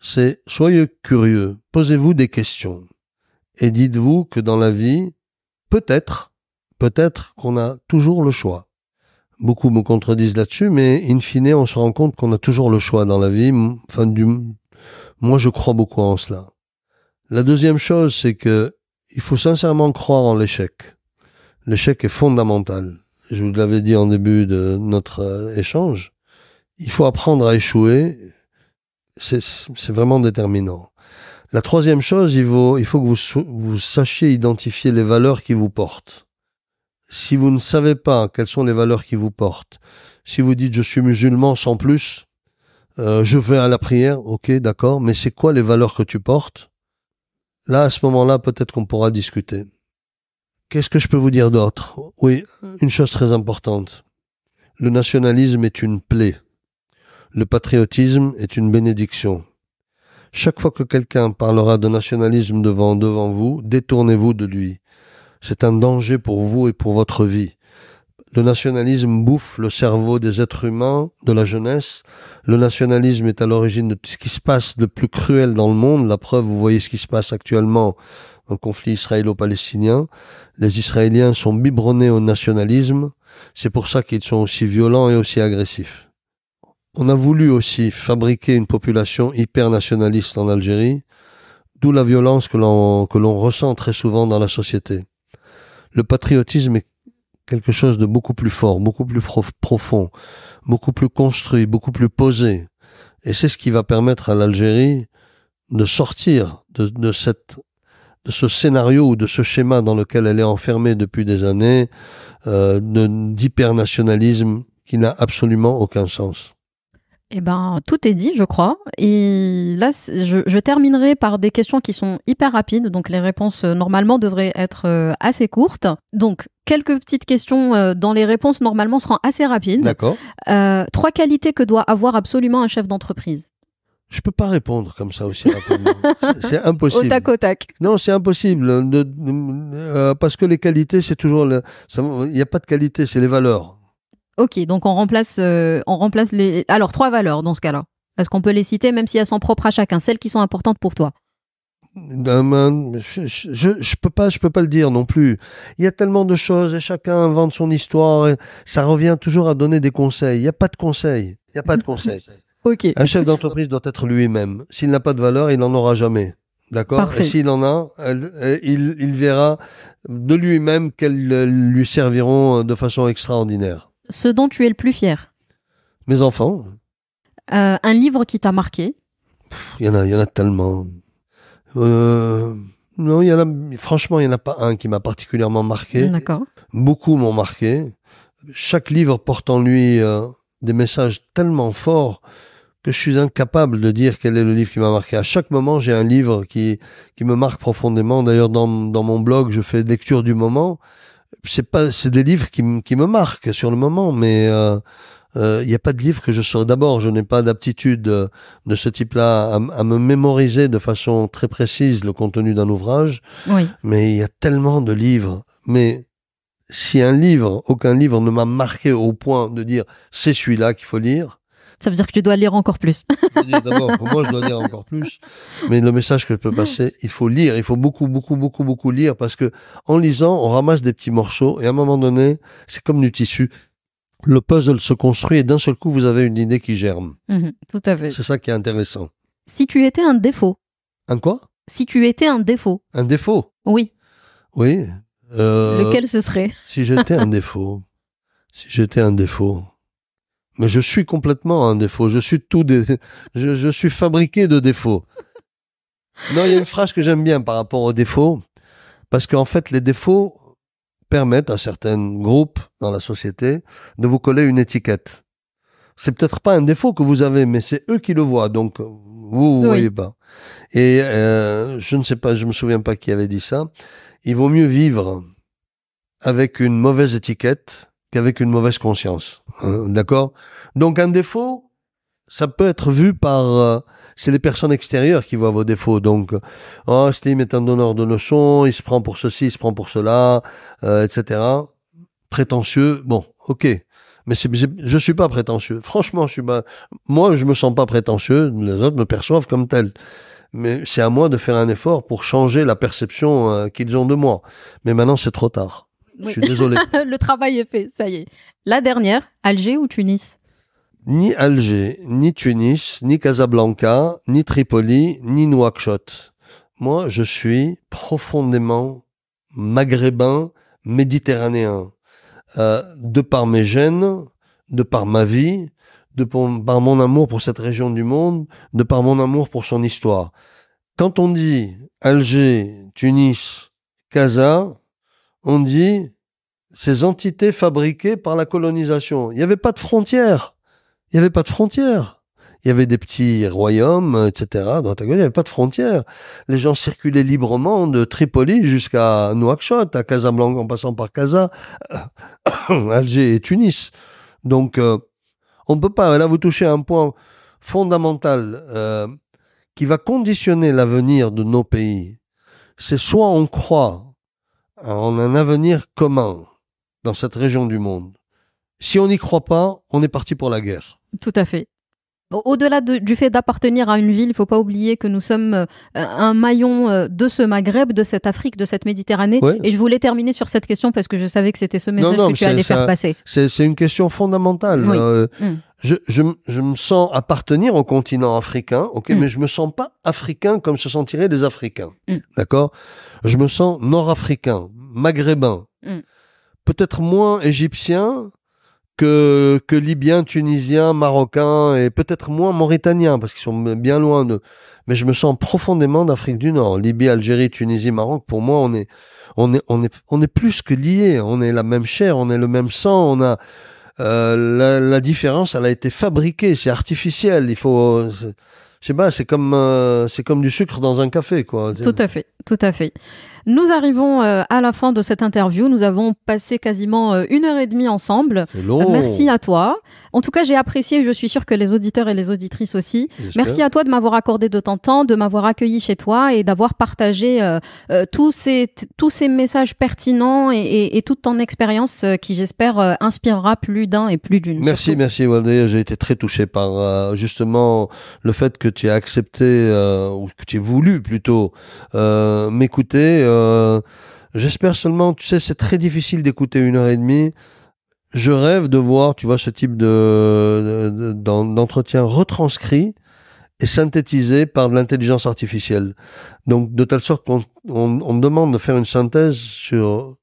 c'est soyez curieux, posez-vous des questions et dites-vous que dans la vie, peut-être qu'on a toujours le choix. Beaucoup me contredisent là-dessus, mais in fine, on se rend compte qu'on a toujours le choix dans la vie. Enfin, moi, je crois beaucoup en cela. La deuxième chose, c'est que il faut sincèrement croire en l'échec. L'échec est fondamental. Je vous l'avais dit en début de notre échange. Il faut apprendre à échouer. C'est vraiment déterminant. La troisième chose, il faut que vous sachiez identifier les valeurs qui vous portent. Si vous ne savez pas quelles sont les valeurs qui vous portent, si vous dites je suis musulman sans plus, je vais à la prière, ok, d'accord, mais c'est quoi les valeurs que tu portes ? Là, à ce moment-là, peut-être qu'on pourra discuter. Qu'est-ce que je peux vous dire d'autre ? Oui, une chose très importante. Le nationalisme est une plaie. Le patriotisme est une bénédiction. Chaque fois que quelqu'un parlera de nationalisme devant vous, détournez-vous de lui. C'est un danger pour vous et pour votre vie. Le nationalisme bouffe le cerveau des êtres humains, de la jeunesse. Le nationalisme est à l'origine de tout ce qui se passe de plus cruel dans le monde. La preuve, vous voyez ce qui se passe actuellement dans le conflit israélo-palestinien. Les Israéliens sont biberonnés au nationalisme. C'est pour ça qu'ils sont aussi violents et aussi agressifs. On a voulu aussi fabriquer une population hyper nationaliste en Algérie, d'où la violence que l'on ressent très souvent dans la société. le patriotisme est quelque chose de beaucoup plus fort, beaucoup plus profond, beaucoup plus construit, beaucoup plus posé. Et c'est ce qui va permettre à l'Algérie de sortir de ce scénario ou de ce schéma dans lequel elle est enfermée depuis des années, d'hypernationalisme qui n'a absolument aucun sens. Eh ben, tout est dit, je crois. Et là, je terminerai par des questions qui sont hyper rapides. Donc, les réponses, normalement, devraient être assez courtes. Donc, quelques petites questions dans les réponses, normalement, seront assez rapides. D'accord. 3 qualités que doit avoir absolument un chef d'entreprise. Je peux pas répondre comme ça aussi rapidement. C'est impossible. Au tac. Non, c'est impossible. Parce que les qualités, c'est toujours... Il n'y a pas de qualité, c'est les valeurs. Ok, donc on remplace les... Alors, 3 valeurs dans ce cas-là. Est-ce qu'on peut les citer, même si elles sont propres à chacun, celles qui sont importantes pour toi? Je peux pas le dire non plus. Il y a tellement de choses et chacun invente son histoire. Et ça revient toujours à donner des conseils. Il n'y a pas de conseils. Il n'y a pas de conseils. Ok. Un chef d'entreprise doit être lui-même. S'il n'a pas de valeur, il n'en aura jamais. D'accord? Parfait. Et s'il en a, il verra de lui-même qu'elles lui serviront de façon extraordinaire. Ce dont tu es le plus fier. Mes enfants, Un livre qui t'a marqué. il y en a tellement. Non, franchement, il n'y en a pas un qui m'a particulièrement marqué. D'accord. Beaucoup m'ont marqué. Chaque livre porte en lui des messages tellement forts que je suis incapable de dire quel est le livre qui m'a marqué. À chaque moment, j'ai un livre qui me marque profondément. D'ailleurs, dans mon blog, je fais lecture du moment. C'est des livres qui me marquent sur le moment, mais il n'y a pas de livre que je saurais. D'abord, je n'ai pas d'aptitude de ce type-là à me mémoriser de façon très précise le contenu d'un ouvrage. Oui. Mais il y a tellement de livres. Mais si aucun livre ne m'a marqué au point de dire c'est celui-là qu'il faut lire. Ça veut dire que tu dois lire encore plus. D'abord, pour moi, je dois lire encore plus. Mais le message que je peux passer, il faut lire. Il faut beaucoup, beaucoup, beaucoup, beaucoup lire parce que en lisant, on ramasse des petits morceaux et à un moment donné, c'est comme du tissu. Le puzzle se construit et d'un seul coup, vous avez une idée qui germe. Tout à fait. C'est ça qui est intéressant. Si tu étais un défaut. Un quoi? Si tu étais un défaut. Un défaut? Oui. Oui. Lequel ce serait? Si j'étais un défaut. Mais je suis complètement un défaut. Je suis fabriqué de défauts. Non, il y a une phrase que j'aime bien par rapport aux défauts. Parce qu'en fait, les défauts permettent à certains groupes dans la société de vous coller une étiquette. C'est peut-être pas un défaut que vous avez, mais c'est eux qui le voient. Donc, vous voyez pas. Et je ne sais pas, je me souviens pas qui avait dit ça. Il vaut mieux vivre avec une mauvaise étiquette qu'avec une mauvaise conscience. D'accord? Donc un défaut, ça peut être vu par... c'est les personnes extérieures qui voient vos défauts. Donc, Steve est un donneur de leçons, il se prend pour ceci, il se prend pour cela, etc. Prétentieux, bon, ok. Mais je suis pas prétentieux. Franchement, moi, je me sens pas prétentieux. Les autres me perçoivent comme tel. Mais c'est à moi de faire un effort pour changer la perception qu'ils ont de moi. Mais maintenant, c'est trop tard. Oui. Je suis désolé. Le travail est fait, ça y est. La dernière, Alger ou Tunis? Ni Alger, ni Tunis, ni Casablanca, ni Tripoli, ni Nouakchott. Moi, je suis profondément maghrébin, méditerranéen. De par mes gènes, de par ma vie, par mon amour pour cette région du monde, de par mon amour pour son histoire. Quand on dit Alger, Tunis, Casa, on dit ces entités fabriquées par la colonisation. Il n'y avait pas de frontières. Il y avait des petits royaumes, etc. Dans il n'y avait pas de frontières. Les gens circulaient librement de Tripoli jusqu'à Nouakchott, à Casablanca, en passant par Casa, Alger et Tunis. Donc, on ne peut pas. Là, vous touchez à un point fondamental qui va conditionner l'avenir de nos pays. C'est soit on croit en un avenir commun dans cette région du monde. Si on n'y croit pas, on est parti pour la guerre. Tout à fait. Au-delà du fait d'appartenir à une ville, il ne faut pas oublier que nous sommes un maillon de ce Maghreb, de cette Afrique, de cette Méditerranée. Ouais. Et je voulais terminer sur cette question parce que je savais que c'était ce message que tu allais faire passer. C'est une question fondamentale. Oui. Je me sens appartenir au continent africain, mais je me sens pas africain comme se sentiraient les Africains. D'accord? Je me sens nord-africain. maghrébins, peut-être moins égyptiens que libyens, tunisiens, marocains et peut-être moins mauritaniens parce qu'ils sont bien loin de. Mais je me sens profondément d'Afrique du Nord. Libye, Algérie, Tunisie, Maroc. Pour moi, on est plus que liés. On est la même chair, on est le même sang. On a la différence, elle a été fabriquée. C'est artificiel. Il faut. Je sais pas. C'est comme du sucre dans un café, quoi. Tout à fait, tout à fait. Nous arrivons à la fin de cette interview. Nous avons passé quasiment 1h30 ensemble. C'est long. Merci à toi. En tout cas, j'ai apprécié, je suis sûre que les auditeurs et les auditrices aussi. J'espère. Merci à toi de m'avoir accordé de ton temps, de m'avoir accueilli chez toi et d'avoir partagé tous ces messages pertinents et toute ton expérience qui, j'espère, inspirera plus d'un et plus d'une. Merci Waldé. J'ai été très touché par justement le fait que tu aies accepté ou que tu aies voulu plutôt m'écouter. J'espère seulement, tu sais, c'est très difficile d'écouter 1h30. Je rêve de voir, tu vois, ce type d'entretien retranscrit et synthétisé par de l'intelligence artificielle. Donc, de telle sorte qu'on me demande de faire une synthèse sur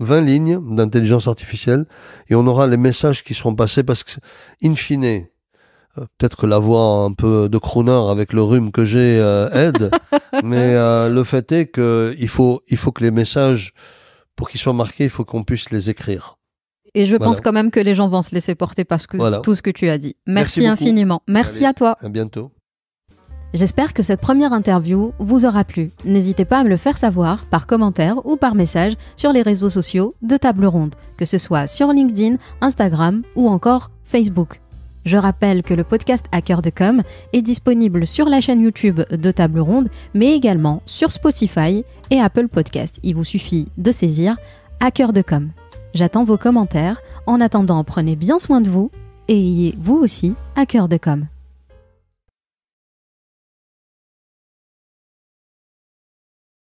20 lignes d'intelligence artificielle et on aura les messages qui seront passés parce que, in fine, peut-être que la voix un peu de crooner avec le rhume que j'ai aide, mais le fait est qu'il faut que les messages, pour qu'ils soient marqués, il faut qu'on puisse les écrire. Et je pense quand même que les gens vont se laisser porter parce que tout ce que tu as dit. Merci infiniment. Merci à toi. À bientôt. J'espère que cette première interview vous aura plu. N'hésitez pas à me le faire savoir par commentaire ou par message sur les réseaux sociaux de Table Ronde, que ce soit sur LinkedIn, Instagram ou encore Facebook. Je rappelle que le podcast À cœur de com est disponible sur la chaîne YouTube de Table Ronde, mais également sur Spotify et Apple Podcast. Il vous suffit de saisir À cœur de com. J'attends vos commentaires. En attendant, prenez bien soin de vous et ayez vous aussi à cœur de com.